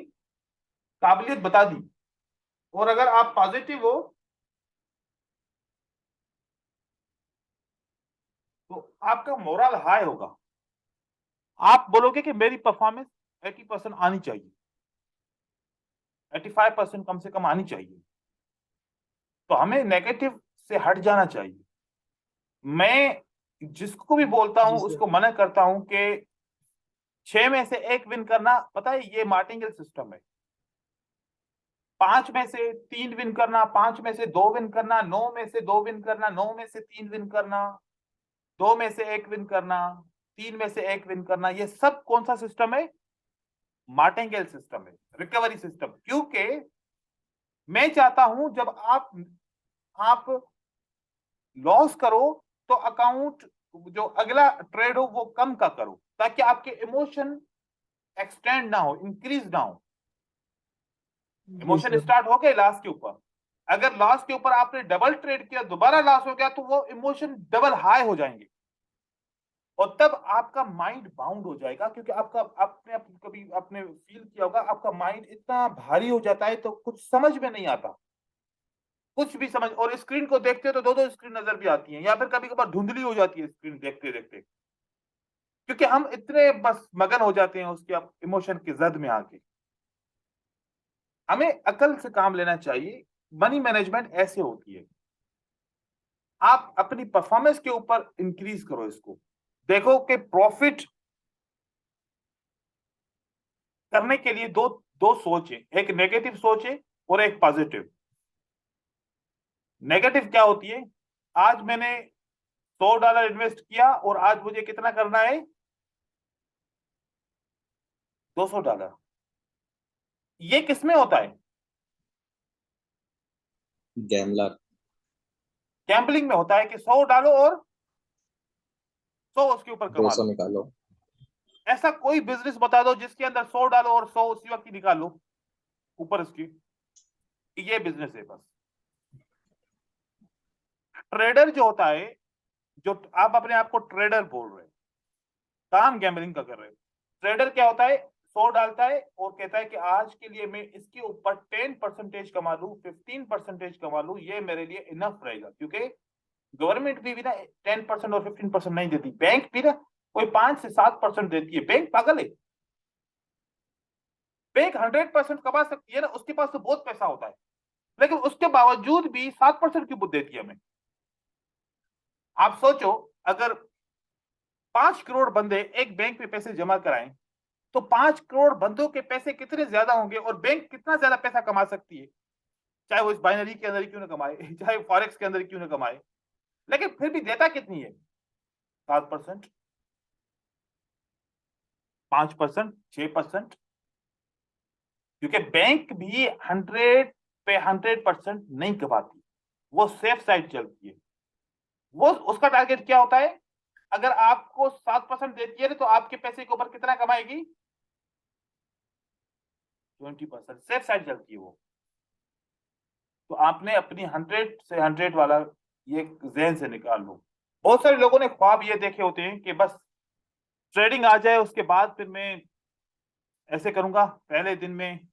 काबिलियत बता दी। और अगर आप पॉजिटिव हो तो आपका मोरल हाई होगा। आप बोलोगे कि मेरी परफॉर्मेंस 80% आनी चाहिए, 85% कम से कम आनी चाहिए। तो हमें नेगेटिव से हट जाना चाहिए। मैं जिसको भी बोलता हूं जी सर। उसको मना करता हूं कि 6 में से एक विन करना, पता है ये मार्टिंगेल सिस्टम है। 5 में से 3 विन करना, 5 में से 2 विन करना, 9 में से 2 विन करना, 9 में से 3 विन करना, 2 में से 1 विन करना, 3 में से 1 विन करना, ये सब कौन सा सिस्टम है? मार्टिंगेल सिस्टम है, रिकवरी सिस्टम। क्योंकि मैं चाहता हूं जब आप लॉस करो तो अकाउंट जो अगला ट्रेड हो वो कम का करो, ताकि आपके इमोशन एक्सटेंड ना हो, इंक्रीज ना हो। जी इमोशन सर। स्टार्ट हो गए लॉस के ऊपर, अगर लॉस के ऊपर आपने डबल ट्रेड किया, दोबारा लॉस हो गया, तो वो इमोशन डबल हाई हो जाएंगे। और तब आपका माइंड बाउंड हो जाएगा, क्योंकि आपका आपने कभी आपने फील किया होगा, आपका माइंड इतना भारी हो जाता है तो कुछ समझ में नहीं आता, कुछ भी समझ। और स्क्रीन को देखते हो तो दो दो स्क्रीन नजर भी आती हैं, या फिर कभी कभार धुंधली हो जाती है स्क्रीन देखते देखते, क्योंकि हम इतने बस मगन हो जाते हैं उसके इमोशन की जद में आके। हमें अकल से काम लेना चाहिए। मनी मैनेजमेंट ऐसे होती है, आप अपनी परफॉर्मेंस के ऊपर इंक्रीज करो इसको। देखो कि प्रॉफिट करने के लिए दो दो सोच है, एक नेगेटिव सोच है और एक पॉजिटिव। नेगेटिव क्या होती है? आज मैंने $100 इन्वेस्ट किया और आज मुझे कितना करना है? $200। ये किसमें होता है? गैमलर। गैम्बलिंग में होता है कि 100 डालो और 100 उसके ऊपर कमा 200 लो। निकालो। ऐसा कोई बिजनेस बता दो जिसके अंदर 100 डालो और 100 उसी वक्त ही निकालो ऊपर उसकी, ये बिजनेस है बस। ट्रेडर जो होता है, जो आप अपने आप को ट्रेडर बोल रहे हैं, काम गैम्बलिंग का कर रहे हो। ट्रेडर क्या होता है? 100 डालता है और कहता है कि आज के लिए मैं इसके ऊपर 10% कमा लूं, 15% कमा लूं, ये मेरे लिए इनफ रहेगा। क्योंकि गवर्नमेंट भी ना 10% और 15% नहीं देती, बैंक भी ना कोई 5 से 7% देती है। बैंक पागल है? बैंक 100% कमा सकती है ना, उसके पास तो बहुत पैसा होता है, लेकिन उसके बावजूद भी 7% क्यों देती है हमें? आप सोचो, अगर 5 करोड़ बंदे एक बैंक में पैसे जमा कराएं तो 5 करोड़ बंदों के पैसे कितने ज्यादा होंगे, और बैंक कितना ज्यादा पैसा कमा सकती है, चाहे वो इस बाइनरी के अंदर ही क्यों ना कमाए, चाहे फॉरेक्स के अंदर क्यों ना कमाए, लेकिन फिर भी देता कितनी है? 7%, 5%, 6%। क्योंकि बैंक भी 100 पे 100% नहीं कमाती, वो सेफ साइड चलती है। वो उसका टारगेट क्या होता है? अगर आपको 7% देती है तो आपके पैसे के ऊपर कितना कमाएगी? 20%। सेफ साइड चलती है वो। तो आपने अपनी 100 से 100 वाला ये जहन से निकाल लो। बहुत सारे लोगों ने ख्वाब ये देखे होते हैं कि बस ट्रेडिंग आ जाए, उसके बाद फिर मैं ऐसे करूंगा, पहले दिन में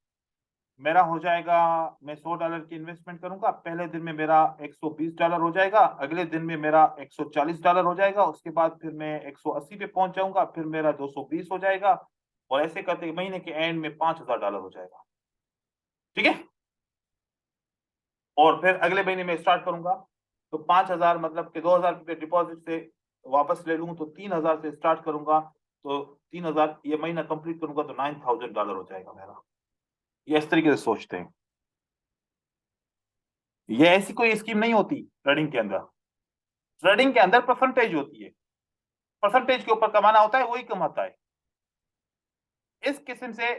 मेरा हो जाएगा, मैं $100 की इन्वेस्टमेंट करूंगा, पहले दिन में मेरा $120 हो जाएगा, अगले दिन में मेरा $140 हो जाएगा, उसके बाद फिर मैं 180 पे पहुंच जाऊंगा, फिर मेरा 220 हो जाएगा, और ऐसे करते महीने के एंड में $5000 हो जाएगा। ठीक है, और फिर अगले महीने में स्टार्ट करूंगा तो 5000 मतलब कि 2000 रुपये डिपॉजिट से वापस ले लूंगा, तो 3000 से स्टार्ट करूंगा, तो 3000 ये महीना कंप्लीट करूंगा तो $9000 हो जाएगा मेरा। ये इस तरीके से सोचते हैं। ये ऐसी कोई स्कीम नहीं होती ट्रेडिंग के अंदर। ट्रेडिंग के अंदर परसेंटेज होती है, परसेंटेज के ऊपर कमाना होता है, वही कमाता है। इस किस्म से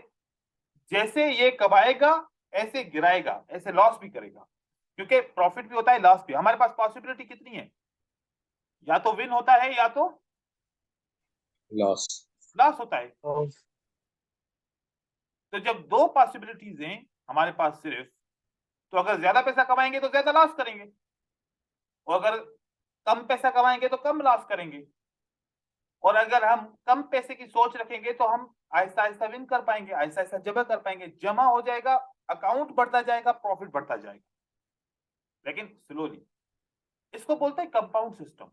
जैसे ये कमाएगा ऐसे गिराएगा, ऐसे लॉस भी करेगा, क्योंकि प्रॉफिट भी होता है, लॉस भी। हमारे पास पॉसिबिलिटी कितनी है? या तो विन होता है या तो लॉस। लॉस होता है। और तो जब दो पॉसिबिलिटीज हैं हमारे पास सिर्फ, तो अगर ज्यादा पैसा कमाएंगे तो ज्यादा लॉस करेंगे, और अगर कम पैसा कमाएंगे तो कम लॉस करेंगे। और अगर हम कम पैसे की सोच रखेंगे तो हम आहिस्ता आहिस्ता विन कर पाएंगे, आहिस्ता आहिस्ता जमा कर पाएंगे, जमा हो जाएगा, अकाउंट बढ़ता जाएगा, प्रॉफिट बढ़ता जाएगा, लेकिन स्लोली। इसको बोलते हैं कंपाउंड सिस्टम।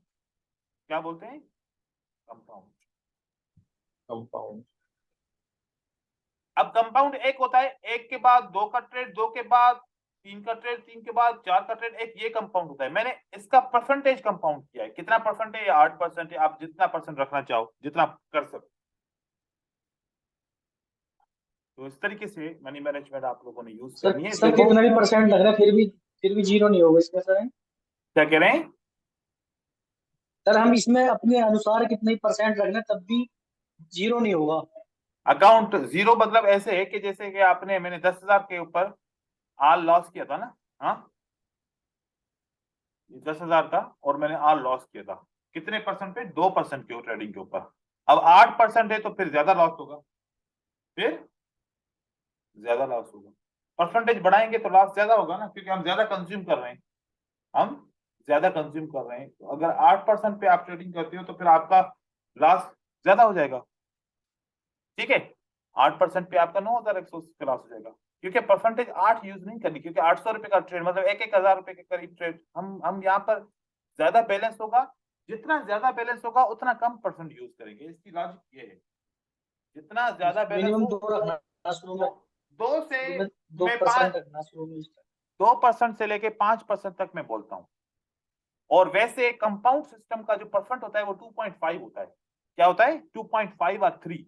क्या बोलते हैं? कंपाउंड। कंपाउंड। अब कंपाउंड एक होता है, एक के बाद दो का ट्रेड, दो के बाद तीन का ट्रेड, तीन के बाद चार का ट्रेड, एक ये कंपाउंड होता है। मैंने इसका परसेंटेज कंपाउंड किया है। कितना परसेंट है? 8% है। आप जितना परसेंट रखना चाहो, जितना कर सको। तो इस तरीके से मनी मैनेजमेंट आप लोगों ने यूज करनी है। सर कितना भी परसेंट लग रहा है फिर भी जीरो नहीं होगा इसमें सर? क्या कह रहे हैं? सर हम इसमें अपने अनुसार कितने परसेंट रखना तब भी जीरो नहीं होगा? अकाउंट जीरो मतलब ऐसे है कि जैसे कि आपने, मैंने 10,000 के ऊपर आल लॉस किया था ना, हाँ, 10,000 था और मैंने आल लॉस किया था। कितने परसेंट पे? 2% के ट्रेडिंग के ऊपर। अब 8% है तो फिर ज्यादा लॉस होगा, फिर ज्यादा लॉस होगा। परसेंटेज बढ़ाएंगे तो लॉस ज्यादा होगा ना, क्योंकि हम ज्यादा कंज्यूम कर रहे हैं, हम ज्यादा कंज्यूम कर रहे हैं। तो अगर 8% पे आप ट्रेडिंग करते हो तो फिर आपका लॉस ज्यादा हो जाएगा। ठीक है, 8% पे आपका 9,180 का लॉस हो जाएगा, क्योंकि परसेंटेज 8 यूज नहीं करनी, क्योंकि 800 रुपए का ट्रेड मतलब 1,000 रुपए के करीब ट्रेड। हम यहाँ पर ज्यादा बैलेंस होगा, जितना ज्यादा बैलेंस होगा उतना कम परसेंट यूज करेंगे। इसकी लॉजिक ये है, जितना ज्यादा बैलेंस मिनिमम हो, 2 रखना शुरू में, 2 से मैं 2% रखना शुरू में। 2% से लेके 5% तक मैं बोलता हूँ। और वैसे कंपाउंड सिस्टम का जो परसेंट होता है वो 2.5 होता है। क्या होता है? 2.5 और 3।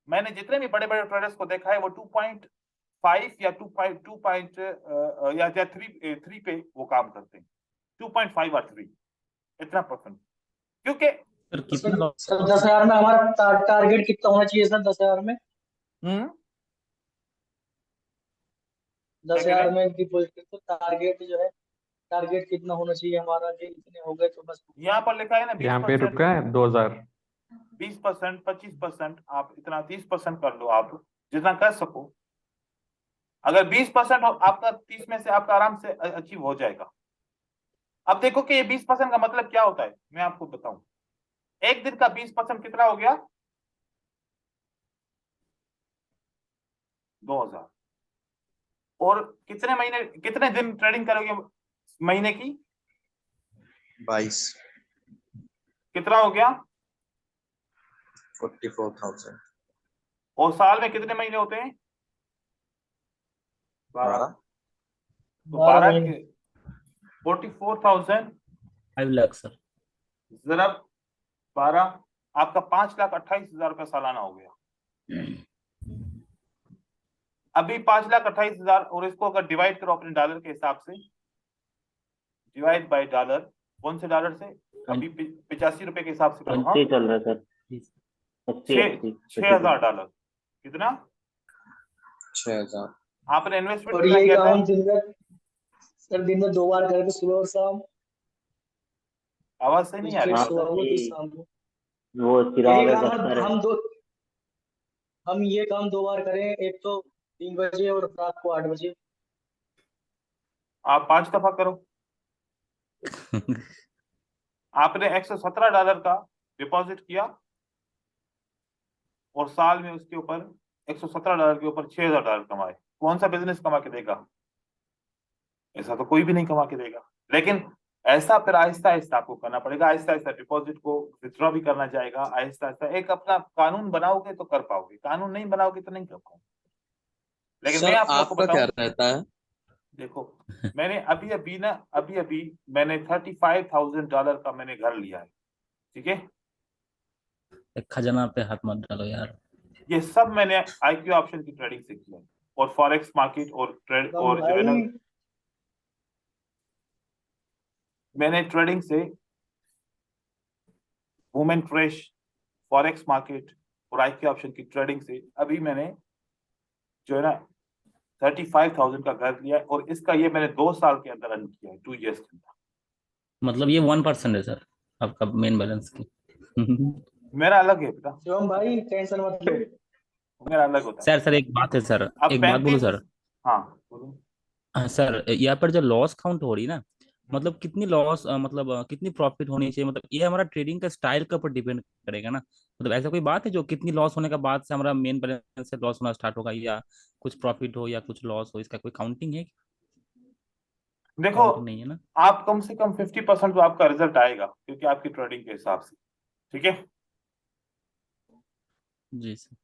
मैंने जितने भी बड़े बड़े ट्रेडर्स को देखा है वो 2.5 या 2.2 या 3 पे वो काम करते हैं। 2.5 और 3 इतना परसेंट, क्योंकि सर कितना सर 10,000 में हमारा टारगेट कितना होना चाहिए सर? 10,000 में, 10,000 में डिपॉजिट तो टारगेट जो है, टारगेट कितना होना चाहिए हमारा कि इतने हो गए तो बस? यहाँ पर लिखा है ना यहाँ पे 20%, रुका है 2000। 20%, 25%, आप इतना 30% कर लो, आप जितना कर सको। अगर 20% आपका 30 में से आपका आराम से अचीव हो जाएगा। अब देखो कि ये 20% का मतलब क्या होता है, मैं आपको बताऊं। एक दिन का 20% कितना हो गया? 2,000। और कितने महीने, कितने दिन ट्रेडिंग करोगे महीने की? 22। कितना हो गया? 44,000। और साल में कितने महीने होते हैं? 12। तो 12 12 के 44,000 5 लाख सर। जरा 12, आपका 5,28,000 रुपया सालाना हो गया। अभी 5,28,000, और इसको अगर डिवाइड करो अपने डॉलर के हिसाब से, डिवाइड बाय डॉलर, कौन से डॉलर से? अभी 85 रुपए के हिसाब से करो। हाँ, चल रहा है सर। 6,000 डॉलर। कितना? 6,000। आपने इन्वेस्टमेंट और कितना ये किया था? काम दिन में 2 बार करके सुबह और शाम? आवाज सही नहीं आ रही। सुबह को फिर शाम को। वो यही चिराग काम अख्तर है। हम ये काम 2 बार करें, एक तो 3 बजे और रात को 8 बजे। आप 5 दफा करो। आपने $117 का डिपॉजिट किया और साल में उसके ऊपर $117 के ऊपर $6000 कमाए। कौन सा बिजनेस कमा के देगा? ऐसा तो कोई भी नहीं कमा के देगा। लेकिन ऐसा फिर आहिस्ता आहिस्ता आपको करना पड़ेगा, आहिस्ता आहिस्ता डिपॉजिट को विथड्रॉ भी करना जाएगा, आहिस्ता आहिस्ता एक अपना कानून बनाओगे तो कर पाओगे, कानून नहीं बनाओगे तो नहीं कर पाओगे। लेकिन मैं सर आप लोग को आपका क्या बताऊं, रहता है? देखो मैंने अभी अभी मैंने $35,000 का मैंने घर लिया है, ठीक है। एक खजाना पे हाथ मत डालो यार। ये सब मैंने आईक्यू ऑप्शन की ट्रेडिंग से किया है, और फॉरेक्स मार्केट और ट्रेड शिवम और जो है ना, भाई, मैंने ट्रेडिंग से वुमेन फ्रेश, फॉरेक्स मार्केट और आईक्यू ऑप्शन की ट्रेडिंग से अभी मैंने जो है ना 35,000 का घर लिया है, और इसका ये मैंने 2 साल के अंदर अर्न किया है, 2 years के अंदर। मतलब ये 1% है सर आपका मेन बैलेंस की। मेरा अलग है बेटा, शिवम भाई टेंशन मत लो। मेरा अलग होता है। सर एक बात है सर, अब एक बात बोलूं 35, सर। हाँ बोलो। हाँ सर, यहाँ पर जो लॉस काउंट हो रही ना, मतलब कितनी लॉस, मतलब कितनी प्रॉफिट होनी चाहिए, मतलब ये हमारा ट्रेडिंग का स्टाइल के ऊपर डिपेंड करेगा ना। मतलब ऐसा कोई बात है जो कितनी लॉस होने के बाद से हमारा मेन बैलेंस से लॉस होना स्टार्ट होगा, या कुछ प्रॉफिट हो या कुछ लॉस हो, इसका कोई काउंटिंग है? देखो, काउंटिंग नहीं है ना? आप कम से कम 50% तो आपका रिजल्ट आएगा, क्योंकि आपकी ट्रेडिंग के हिसाब से, ठीक है। जी सर।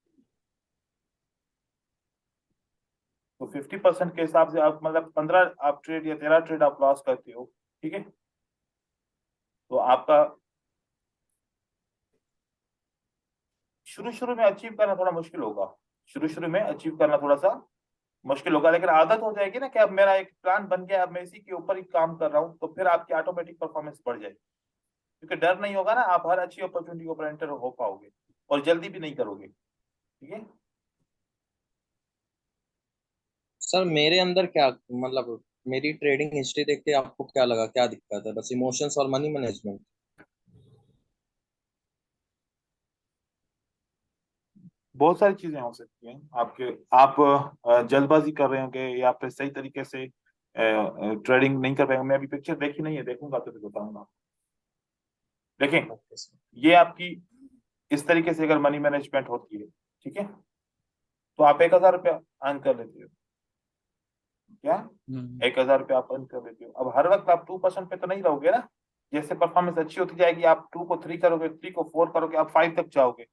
तो 50% के हिसाब से आप मतलब 15 आप ट्रेड या 13 ट्रेड आप लॉस करते हो, ठीक है। तो आपका शुरू शुरू में अचीव करना थोड़ा मुश्किल होगा, शुरू शुरू में अचीव करना थोड़ा सा मुश्किल होगा, लेकिन आदत हो जाएगी ना कि अब मेरा एक प्लान बन गया, अब मैं इसी के ऊपर ही काम कर रहा हूँ, तो फिर आपकी ऑटोमेटिक परफॉर्मेंस बढ़ जाएगी, क्योंकि डर नहीं होगा ना, आप हर अच्छी अपॉर्चुनिटी के ऊपर एंटर हो पाओगे और जल्दी भी नहीं करोगे, ठीक है। सर मेरे अंदर क्या, मतलब मेरी ट्रेडिंग हिस्ट्री देख के आपको क्या लगा, क्या दिक्कत है? बस इमोशंस और मनी मैनेजमेंट? बहुत सारी चीजें हो सकती हैं आपके, आप जल्दबाजी कर रहे होंगे या फिर सही तरीके से ट्रेडिंग नहीं कर पाएंगे। मैं अभी पिक्चर देखी नहीं है, देखूंगा तो फिर बताऊंगा। देखें, ओके सर। ये आपकी इस तरीके से अगर मनी मैनेजमेंट होती है, ठीक है, तो आप 1,000 रुपया अर्न कर लेते हो, क्या हम्म। 1,000 रुपया आप अर्न कर लेते हो। अब हर वक्त आप 2% पे तो नहीं रहोगे ना, जैसे परफॉर्मेंस अच्छी होती जाएगी आप 2 को 3 करोगे, 3 को 4 करोगे, आप 5 तक जाओगे,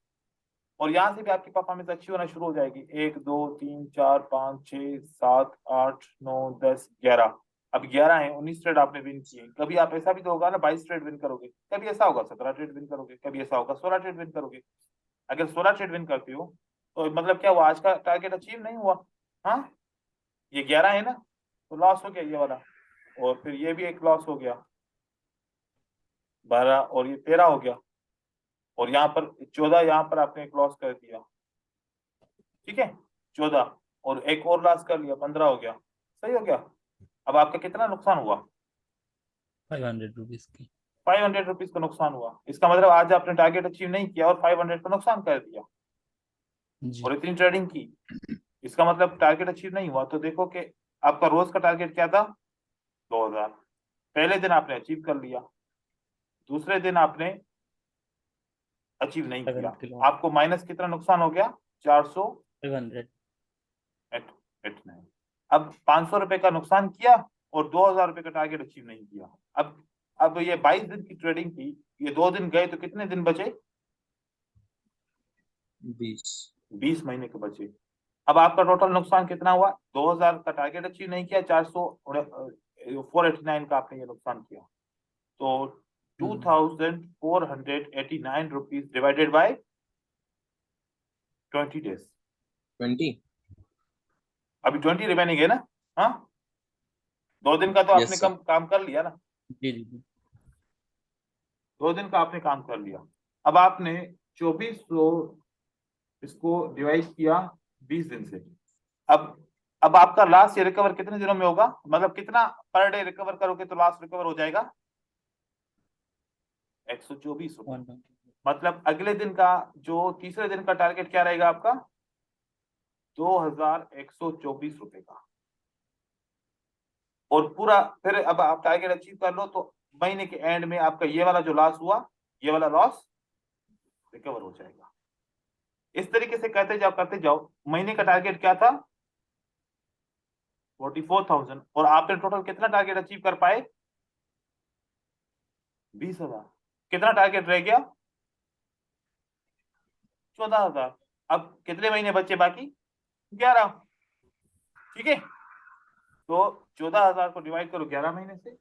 और यहाँ से भी आपकी परफॉर्मेंस अच्छी होना शुरू हो जाएगी। 1 2 3 4 5 6 7 8 9 10 11, अब 11 है, 19 ट्रेड आपने विन किए। कभी आप ऐसा भी तो होगा ना 22 ट्रेड विन करोगे, कभी ऐसा होगा 17 ट्रेड विन करोगे, कभी ऐसा होगा 16 ट्रेड विन करोगे। अगर 16 ट्रेड विन करते हो तो मतलब क्या हुआ, आज का टारगेट अचीव नहीं हुआ। हाँ, ये 11 है ना, तो लॉस हो गया ये वाला, और फिर ये भी एक लॉस हो गया 12, और ये 13 हो गया, और यहाँ पर 14, यहाँ पर आपने एक लॉस कर दिया, ठीक है, 14, और एक और लॉस कर लिया, 15 हो गया, सही हो गया। अब आपका कितना नुकसान हुआ? 500 रुपीज की। 500 रुपीज का नुकसान हुआ। इसका मतलब आज आपने टारगेट अचीव नहीं किया और 500 का नुकसान कर दिया, जी। और इतनी ट्रेडिंग की, इसका मतलब टारगेट अचीव नहीं हुआ। तो देखो कि आपका रोज का टारगेट क्या था, 2,000। पहले दिन आपने अचीव कर लिया, दूसरे दिन आपने अचीव नहीं किया, 500 किलो। आपको माइनस कितना नुकसान हो गया, 400 500। Eight eight nine. अब 500 रुपए का नुकसान किया और 2,000 रुपए का टारगेट अचीव नहीं किया। अब ये 22 दिन की ट्रेडिंग थी, ये 2 दिन गए तो कितने दिन बचे, 20। 20 महीने के बचे। अब आपका टोटल नुकसान कितना हुआ, 2,000 का टारगेट अचीव नहीं किया, 489 का आपने ये नुकसान किया। तो 2,489 डिवाइडेड बाय 20 डेज। 20। अभी 20 रिमेनिंग है ना। हाँ, 2 दिन का तो आपने यस सर। कम काम कर लिया ना, जी जी जी। 2 दिन का आपने काम कर लिया। अब आपने 2400 इसको डिवाइड किया 20 दिन से। अब आपका लास्ट ये रिकवर कितने दिनों में होगा, मतलब कितना पर डे रिकवर करोगे तो लास्ट रिकवर हो जाएगा 124 रुपए। मतलब अगले दिन का जो तीसरे दिन का टारगेट क्या रहेगा आपका? 2124 रुपए का। और पूरा फिर अब आप टारगेट अचीव कर लो तो महीने के एंड में आपका ये वाला जो लॉस हुआ, ये वाला लॉस रिकवर हो जाएगा। इस तरीके से करते जाओ। महीने का टारगेट क्या था? 44,000। और आपने टोटल कितना टारगेट अचीव कर पाए? 20,000। कितना टारगेट रह गया? 14,000। अब कितने महीने बचे बाकी? 11। ठीक है, तो 14,000 को डिवाइड करो 11 महीने से,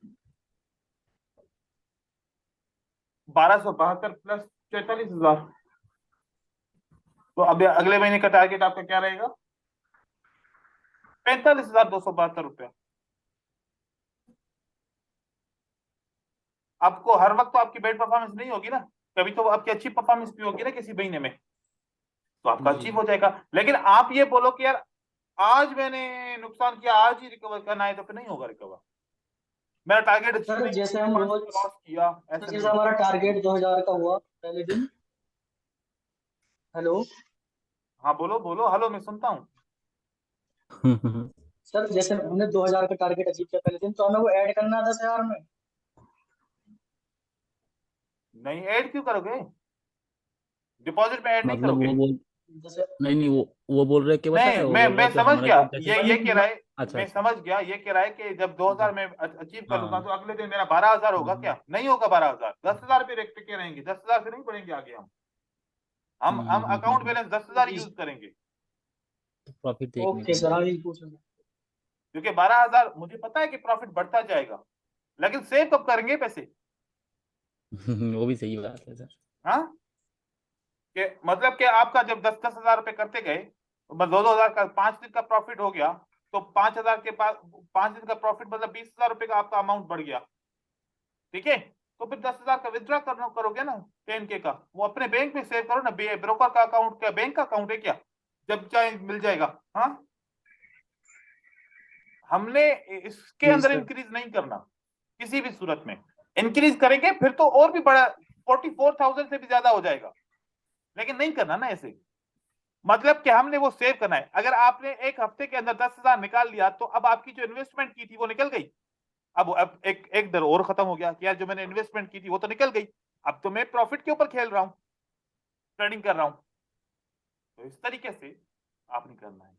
1272 प्लस 43,000। तो अब अगले महीने का टारगेट आपका क्या रहेगा? 45,272 रुपया। आपको हर वक्त तो आपकी बेड परफॉर्मेंस नहीं होगी ना, कभी तो आपकी अच्छी परफॉर्मेंस भी होगी ना किसी महीने में, तो आपका अचीव हो जाएगा। लेकिन आप ये बोलो कि यार आज मैंने नुकसान किया, आज ही रिकवर करना है, तो फिर नहीं होगा रिकवर। मेरा टारगेट अचीव सर नहीं जैसे हम लॉस किया, सर ऐसा जैसे नहीं होगा। हमारा टारगेट 2000 का हुआ पहले दिन। हेलो हाँ बोलो बोलो, हेलो मैं सुनता हूँ। सर, जैसे हमने 2000 का टारगेट अचीव किया पहले दिन, तो हमें वो ऐड करना था 10,000 में। नहीं ऐड क्यों करोगे? डिपॉजिट में ऐड नहीं मतलब करोगे? वो बोल जैसे नहीं वो बोल रहे कि पता नहीं, है, वो मैं बोल रहा है कि समझ हमारा गया। जो जैसे ये कह रहा है, अच्छा मैं अच्छा समझ गया, ये कह रहा है कि जब 2000 में अचीव कर लूंगा हाँ तो अगले दिन मेरा 12,000 होगा। हम्म क्या नहीं होगा? 12,000, 10,000 पे टिके रहेंगे। 10,000 से नहीं बढ़ेंगे आगे। हम अकाउंट बैलेंस 10,000 जी यूज करेंगे, प्रॉफिट देखने ओके का। सर, आगे पूछ रहे हैं। क्योंकि 12,000 मुझे पता है कि प्रॉफिट बढ़ता जाएगा, लेकिन सेव कब करेंगे पैसे? वो भी सही बात है सर। हाँ, कि मतलब कि आपका जब 10,000 रुपए करते गए, 2,000 का 5 दिन का प्रॉफिट हो गया, तो 5,000 के पास 5 दिन का प्रॉफिट मतलब 20,000 रुपए का आपका अमाउंट बढ़ गया। ठीक है, तो फिर 10,000 का विड्रॉ करना करोगे ना 10K का, वो अपने बैंक में सेव करो ना। ब्रोकर का अकाउंट क्या बैंक का अकाउंट है क्या? जब चाहे मिल जाएगा। हाँ, हमने इसके जी अंदर सर। इंक्रीज नहीं करना किसी भी सूरत में। इंक्रीज करेंगे फिर तो और भी बड़ा 44,000 से भी ज्यादा हो जाएगा, लेकिन नहीं करना ना ऐसे। मतलब कि हमने वो सेव करना है। अगर आपने एक हफ्ते के अंदर 10,000 निकाल लिया, तो अब आपकी जो इन्वेस्टमेंट की थी वो निकल गई। अब एक दर और खत्म हो गया कि यार जो मैंने इन्वेस्टमेंट की थी वो तो निकल गई, अब तो मैं प्रॉफिट के ऊपर खेल रहा हूं, ट्रेडिंग कर रहा हूं। तो इस तरीके से आपने करना है।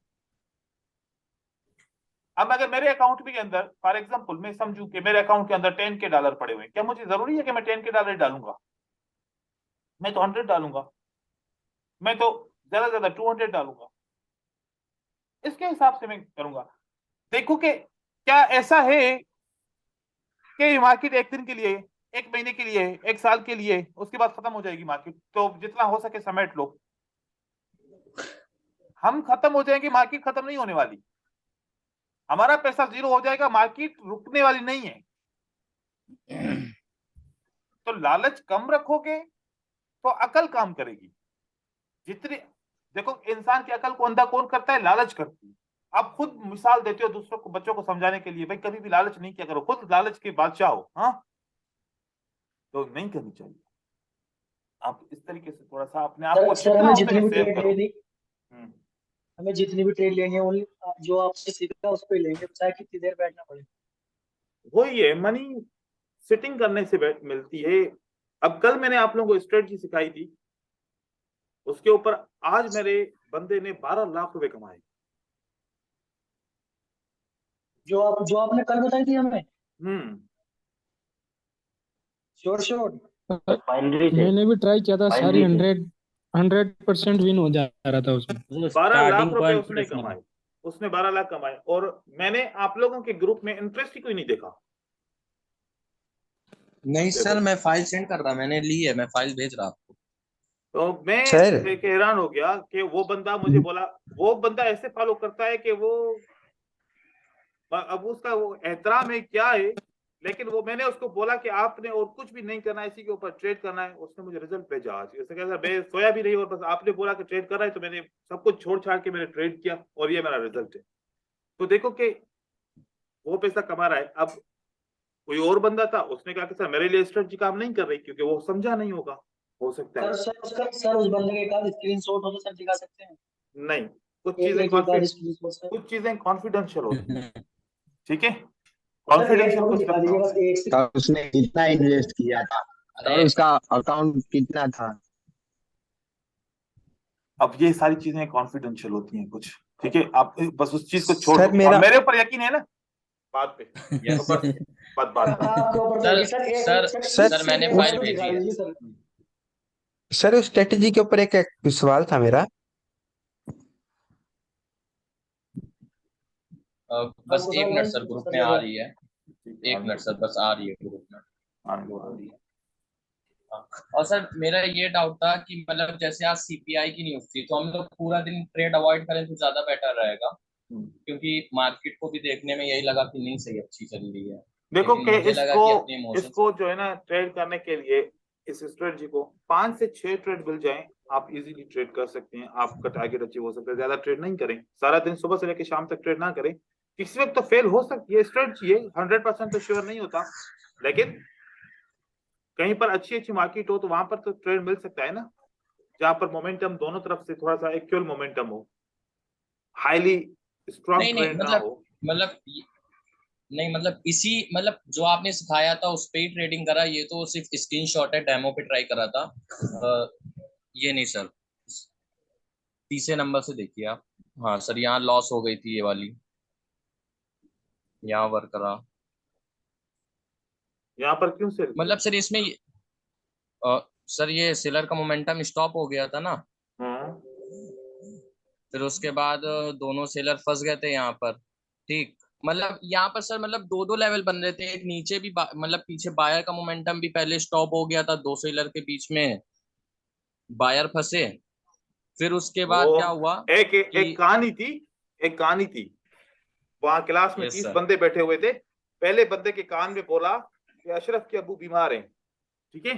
अब अगर मेरे अकाउंट के अंदर फॉर एग्जांपल मैं समझूं कि मेरे अकाउंट के अंदर 10K डॉलर पड़े हुए हैं, क्या मुझे जरूरी है कि मैं 10K डॉलर डालूंगा? मैं तो 100 डालूंगा, मैं तो ज्यादा से ज्यादा 200 डालूंगा। इसके हिसाब से मैं करूंगा। देखो कि क्या ऐसा है कि मार्केट एक दिन के लिए, एक महीने के लिए, एक साल के लिए, उसके बाद खत्म हो जाएगी मार्केट, तो जितना हो सके समेट लो। हम खत्म हो जाएंगे, मार्केट खत्म नहीं होने वाली। हमारा पैसा जीरो हो जाएगा, मार्केट रुकने वाली नहीं है। तो लालच कम रखोगे तो अकल काम करेगी। जितनी देखो, इंसान की अकल को अंधा कौन करता है? लालच करती है। आप खुद मिसाल देते हो दूसरों को, बच्चों को समझाने के लिए, भाई कभी भी लालच नहीं किया करो, खुद लालच के बादशाह हो। हाँ, तो नहीं करनी चाहिए। आप इस तरीके से थोड़ा सा अपने आप सर को सर जितना हमें हो जितनी सके भी सेव ट्रेड करो। लेनी हमें जितनी भी ट्रेड लेनी है, ओनली जो आपसे सीखा उस पर लेंगे, चाहे कितनी देर बैठना पड़े। वही है, मनी सिटिंग करने से मिलती है। अब कल मैंने आप लोगों को स्ट्रेटजी सिखाई थी, उसके ऊपर आज मेरे बंदे ने 12 लाख रुपए कमाए। जो आपने कल बताई थी हमें। हम्म श्योर श्योर। बाइनरी से मैंने भी ट्राई किया था, सारी बाइनरी से 100% विन हो जा रहा था उसमें। वो 12 लाख स्टार्टिंग रुपए पॉइंट उसने प्रेस मारा। कमाए। उसने 12 लाख कमाए, और मैंने आप लोगों के ग्रुप में इंटरेस्ट ही कोई नहीं देखा। नहीं देखो, सर, मैं फाइल सेंड कर रहा, मैंने ली है, मैं फाइल भेज रहा आपको। तो मैं सर देख के हैरान हो गया कि वो बंदा मुझे बोला, वो बंदा ऐसे फॉलो करता है कि वो, अब उसका वो एहतराम है क्या है। लेकिन वो, मैंने उसको बोला कि आपने और कुछ भी नहीं करना है, इसी के ऊपर ट्रेड करना है। उसने मुझे रिजल्ट भेजा आज। ऐसे कैसा, मैं सोया भी नहीं, और बस आपने बोला कि ट्रेड कर रहा है, तो मैंने सब कुछ छोड़ छाड़ के मैंने ट्रेड किया, और ये मेरा रिजल्ट है। तो देखो कि वो पैसा कमा रहा है। अब कोई और बंदा था, उसने कहा कि सर मेरे लिए स्ट्रेटजी काम नहीं कर रही, क्योंकि वो समझा नहीं होगा। हो सकता है। सर उस बंदे के कार्ड स्क्रीनशॉट हो तो सर दिखा सकते हैं? नहीं, कुछ एक चीजें एक कार्ड स्क्रीनशॉट सर। कुछ चीजें कॉन्फिडेंशियल होती हैं, ठीक है, सर एक कॉन्फिडेंशियल फोटो कुछ दिखा रखना दीजिए होता बस है। एक से। और उसने कितना इन्वेस्ट किया था और अरे उसका अकाउंट कितना था? अब ये सारी चीजें कॉन्फिडेंशियल होती हैं कुछ, ठीक है, आप बस उस चीज को छोड़ सर दो। मेरा अब मेरे ऊपर यकीन है ना बात पे, यस तो बस बात आपके ऊपर सर देखिए सर एक सर सर सर मैंने एक फाइल फोटो दिखा भेजी है। दीजिए सर। सर उस स्ट्रेटेजी के ऊपर एक सवाल था मेरा। बस आपको एक सर मिनट सर, ग्रुप में आ रही है। ठीक है, एक मिनट सर, बस आ रही है ग्रुप में। आने दो, आने दो। हाँ। और सर मेरा ये डाउट था कि मतलब जैसे आज सीपीआई की न्यूज थी, तो हम लोग पूरा दिन ट्रेड अवॉइड करें तो ज्यादा बेटर रहेगा, क्योंकि मार्केट को भी देखने में यही लगा कि नहीं सही अच्छी चल रही है, देखो लेकिन कि मुझे लगा इसको कि अपने इमोशंस। इसको जो है ना ट्रेड करने के लिए इस स्ट्रेटजी को 5 से 6 ट्रेड मिल जाएं, आप इजीली ट्रेड कर सकते हैं, आपका टारगेट अचीव हो सकता है। ज्यादा ट्रेड नहीं करें, सारा दिन सुबह से लेकर शाम तक ट्रेड ना करें, किसी वक्त तो फेल हो सकती है स्ट्रेटजी है, 100% तो श्योर नहीं होता, लेकिन कहीं पर अच्छी अच्छी मार्केट हो तो वहां पर तो ट्रेड मिल सकता है ना, जहां पर मोमेंटम दोनों तरफ से थोड़ा सा इक्वल मोमेंटम हो, हाईली स्ट्रॉन्ग नहीं नहीं, ट्रेंड ना मतलब हो। मतलब नहीं मतलब इसी मतलब जो आपने सिखाया था उस पे ही ट्रेडिंग करा, ये तो सिर्फ स्क्रीनशॉट है, डेमो पे ट्राई करा था। ये नहीं सर, तीसरे नंबर से देखिए आप। हाँ सर, यहाँ लॉस हो गई थी ये वाली, यहाँ वर्क करा। यहाँ पर क्यों सेल किया? मतलब सर इसमें सर ये सेलर का मोमेंटम स्टॉप हो गया था ना, हाँ, फिर उसके बाद दोनों सेलर फंस गए थे यहाँ पर। ठीक, मतलब यहाँ पर सर मतलब दो दो लेवल बन रहे थे, एक नीचे भी मतलब पीछे बायर का मोमेंटम भी पहले स्टॉप हो गया था, दो सेलर के बीच में बायर फंसे। फिर उसके वो बाद क्या हुआ एक कि कहानी थी, एक कहानी थी, वहां क्लास में यस 30 सर। बंदे बैठे हुए थे, पहले बंदे के कान में बोला कि अशरफ के अबू बीमार हैं, ठीक है,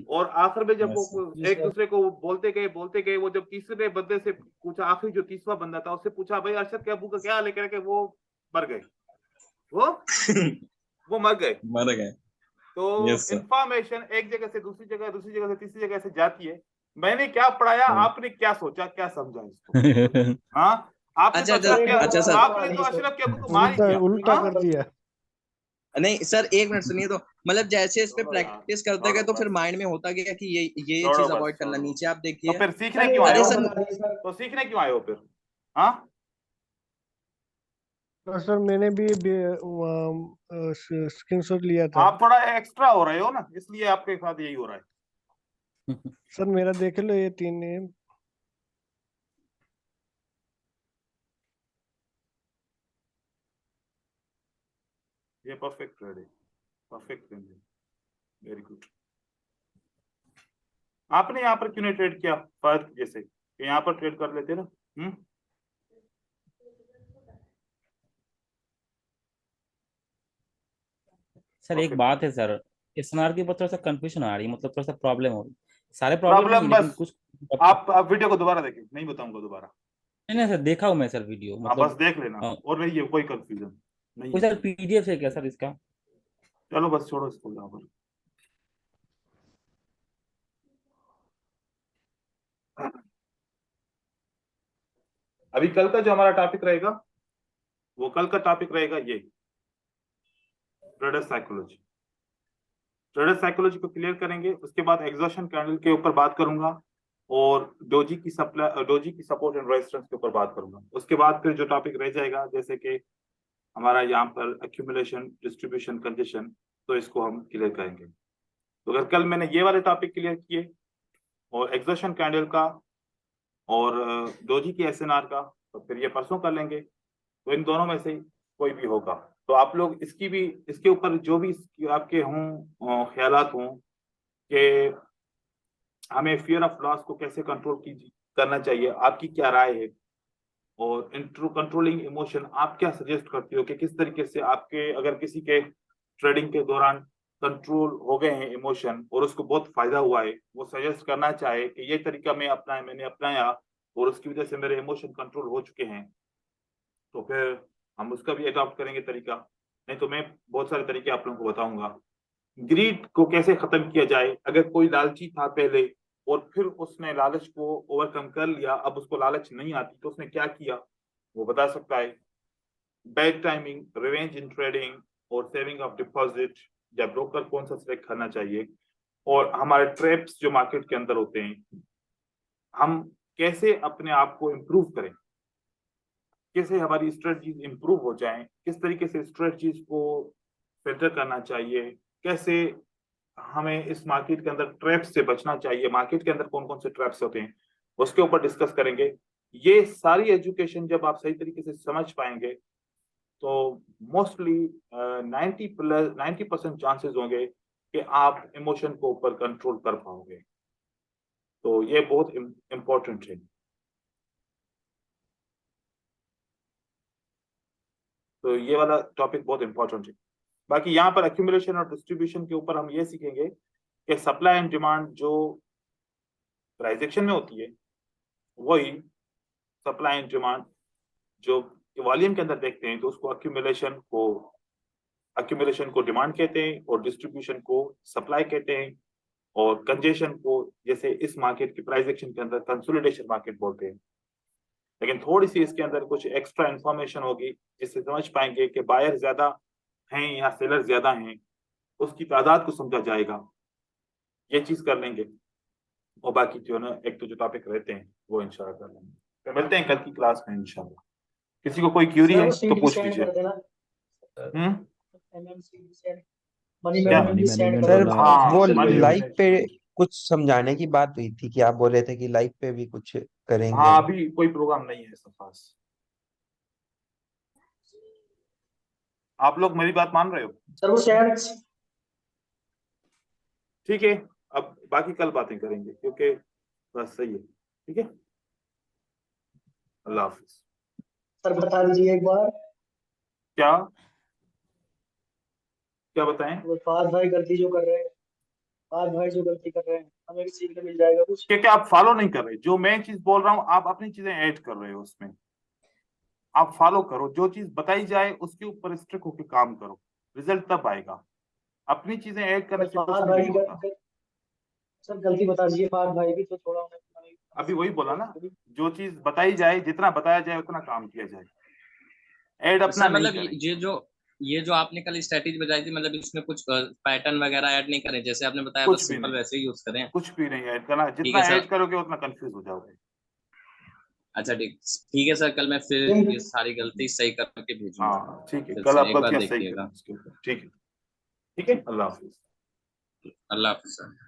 और आखिर में जब यस वो सर। एक दूसरे को बोलते गए, वो जब तीसरे बंदे से पूछा, आखिरी जो तीसरा बंदा था उससे पूछा भाई अरशद के अबू का क्या हाल है, करके वो मर गए, वो वो मर गए। मर गए। तो यस सर। इंफॉर्मेशन एक जगह से दूसरी जगह, दूसरी जगह से तीसरी जगह से जाती है। मैंने क्या पढ़ाया, आपने क्या सोचा, क्या समझा इसको? हाँ, आपने तो अच्छा अच्छा अशरफ के अच्छा सर, आपने तो अशरफ के अबू को मार ही उल्टा दिया। उल्टा हाँ? कर दिया। नहीं सर एक मिनट सुनिए तो, मतलब जैसे इस पे छोड़ो यार, प्रैक्टिस करते गए छोड़ो तो फिर बस, माइंड में होता गया कि ये छोड़ो चीज बस, अवॉइड करना। छोड़ो। नीचे आप तो देखिए। फिर सीखने सर क्यों आए अरे हो? सर, बता दीजिए सर। तो सीखने क्यों आए हो फिर? हाँ, तो सर मैंने भी स्क्रीनशॉट लिया था। आप थोड़ा एक्स्ट्रा हो रहे हो ना, इसलिए आपके साथ यही हो रहा है। सर मेरा देख लो ये 3 है। ये परफेक्ट ट्रेड है, परफेक्ट ट्रेड है, वेरी गुड। आपने यहाँ पर क्यों नहीं ट्रेड किया फर्क जैसे, यहाँ पर ट्रेड कर लेते ना। सर एक परफेक्ट बात ट्रेड। है सर, एसएनआर के ऊपर थोड़ा सा कंफ्यूजन आ रही है, मतलब थोड़ा सा प्रॉब्लम हो रही है। सारे प्रॉब्लम नहीं प्रॉब्लम लेकिन बस, कुछ आप वीडियो को दोबारा देखें, नहीं बताऊंगा दोबारा। नहीं नहीं सर, देखा हूँ मैं सर वीडियो, हाँ बस मतलब देख लेना, अ, और नहीं है कोई कंफ्यूजन नहीं कोई है सर इसमें। पीडीएफ है क्या सर इसका? चलो बस छोड़ो इसको यहाँ पर। अभी कल का जो हमारा टॉपिक रहेगा, वो कल का टॉपिक रहेगा ये ट्रेडर साइकोलॉजी। ट्रेडर साइकोलॉजी को क्लियर करेंगे, उसके बाद एग्जॉशन कैंडल के ऊपर बात करूंगा, और डोजी की सपोर्ट एंड रेजिस्टेंस के ऊपर बात करूंगा। उसके बाद फिर जो टॉपिक रह जाएगा, जैसे कि हमारा यहाँ पर एक्यूमुलेशन, डिस्ट्रीब्यूशन, कंजेशन, तो इसको हम क्लियर करेंगे। तो अगर कल मैंने ये वाले टॉपिक क्लियर किए, और एग्जॉशन कैंडल का, और डोजी की एसएनआर का, तो फिर ये परसों कर लेंगे। तो इन दोनों में से कोई भी होगा, तो आप लोग इसकी भी, इसके ऊपर जो भी आपके हों ख्यालात हों कि हमें फियर ऑफ लॉस को कैसे कंट्रोल करना चाहिए, आपकी क्या राय है, और कंट्रोलिंग इमोशन आप क्या सजेस्ट करती हो कि किस तरीके से आपके, अगर किसी के ट्रेडिंग के दौरान कंट्रोल हो गए हैं इमोशन और उसको बहुत फायदा हुआ है, वो सजेस्ट करना चाहे कि ये तरीका मैंने अपनाया और उसकी वजह से मेरे इमोशन कंट्रोल हो चुके हैं, तो फिर हम उसका भी अडॉप्ट करेंगे तरीका। नहीं तो मैं बहुत सारे तरीके आप लोगों को बताऊंगा ग्रीड को कैसे खत्म किया जाए। अगर कोई लालची था पहले और फिर उसने लालच को ओवरकम कर लिया, अब उसको लालच नहीं आती, तो उसने क्या किया वो बता सकता है। Bad timing, revenge in trading और सेविंग ऑफ डिपॉजिट, या ब्रोकर कौन सा सिलेक्ट करना चाहिए, और हमारे ट्रैप्स जो मार्केट के अंदर होते हैं, हम कैसे अपने आप को इम्प्रूव करें, कैसे हमारी स्ट्रेटजीज इम्प्रूव हो जाएं, किस तरीके से स्ट्रेटजीज को फिल्टर करना चाहिए, कैसे हमें इस मार्केट के अंदर ट्रैप्स से बचना चाहिए, मार्केट के अंदर कौन कौन से ट्रैप्स होते हैं, उसके ऊपर डिस्कस करेंगे। ये सारी एजुकेशन जब आप सही तरीके से समझ पाएंगे तो मोस्टली 90% चांसेस होंगे कि आप इमोशन को ऊपर कंट्रोल कर पाओगे। तो ये बहुत इम्पोर्टेंट है। तो ये वाला टॉपिक बहुत इंपॉर्टेंट है। बाकी यहाँ पर एक्यूमुलेशन और डिस्ट्रीब्यूशन के ऊपर हम ये सीखेंगे कि सप्लाई एंड डिमांड जो ट्रांजैक्शन में होती है, वही सप्लाई एंड डिमांड जो वॉल्यूम के अंदर देखते हैं, तो उसको एक्यूमुलेशन को डिमांड कहते हैं और डिस्ट्रीब्यूशन को सप्लाई कहते हैं, और कंजेशन को जैसे इस मार्केट की प्राइस एक्शन के अंदर कंसोलिडेशन मार्केट बोलते हैं। लेकिन थोड़ी सी इसके अंदर कुछ एक्स्ट्रा इंफॉर्मेशन होगी, इससे समझ पाएंगे कि बायर ज्यादा हैं या सेलर ज्यादा हैं, उसकी तादाद को समझा जाएगा। ये चीज कर लेंगे, और बाकी जो ना एक तो जो टॉपिक रहते हैं वो इंशाल्लाह कर लेंगे। तो मिलते हैं कल की क्लास में इंशाल्लाह। किसी को कोई क्यूरी सर है वो तो सीट भी पूछ सेंड लीजिए। कर देना। हम्म MMC सेंड, मनी क्या? मैनेजमेंट भी सेंड कर सर देना। हाँ, वो money लाइव पे management। कुछ समझाने की बात हुई थी कि आप बोल रहे थे कि लाइव पे भी कुछ करेंगे। हाँ, अभी कोई प्रोग्राम नहीं है ऐसा खास। आप लोग मेरी बात मान रहे हो? सर वो सेंड, ठीक है, अब बाकी कल बातें करेंगे क्योंकि बस सही है। ठीक है, अल्लाह हाफिज। सर बता दीजिए एक बार। क्या क्या बताएं? वो फाज भाई गलती जो कर रहे हैं, फाज भाई जो गलती कर रहे हैं, हमें भी सीखने मिल जाएगा कुछ। क्योंकि आप फॉलो नहीं कर रहे, जो मैं चीज बोल रहा हूँ आप अपनी चीजें ऐड कर रहे हो उसमें। आप फॉलो करो, जो चीज बताई जाए उसके ऊपर स्ट्रिक्ट होकर काम करो, रिजल्ट तब आएगा। अपनी चीजें ऐड करने सर से कुछ फाज भी भाई नहीं की होता। सर गलती बता दीजिए, फाज भाई की तो थोड़ा उन्हें अभी वही बोला ना, जो चीज बताई जाए, जितना बताया जाए उतना काम किया जाए, ऐड अपना सर नहीं मतलब करें। ये जो आपने कल स्ट्रेटेजी बताई थी, मतलब इसमें कुछ पैटर्न वगैरह ऐड नहीं करें, जैसे आपने बताया कुछ बस भी सिंपल नहीं, वैसे ही यूज करें। कुछ भी नहीं ऐड करना, ठीक जितना है ऐड सर। करोगे उतना कंफ्यूज हो जाओगे। अच्छा ठीक है सर, कल मैं फिर ये सारी गलती सही करके भेजूंगा। हाँ ठीक है, फिर कल से आप एक बार गलतियां सही देखिएगा। करना इसके ऊपर। ठीक है, ठीक है, अल्लाह हाफिज। अल्लाह हाफिज़ सर।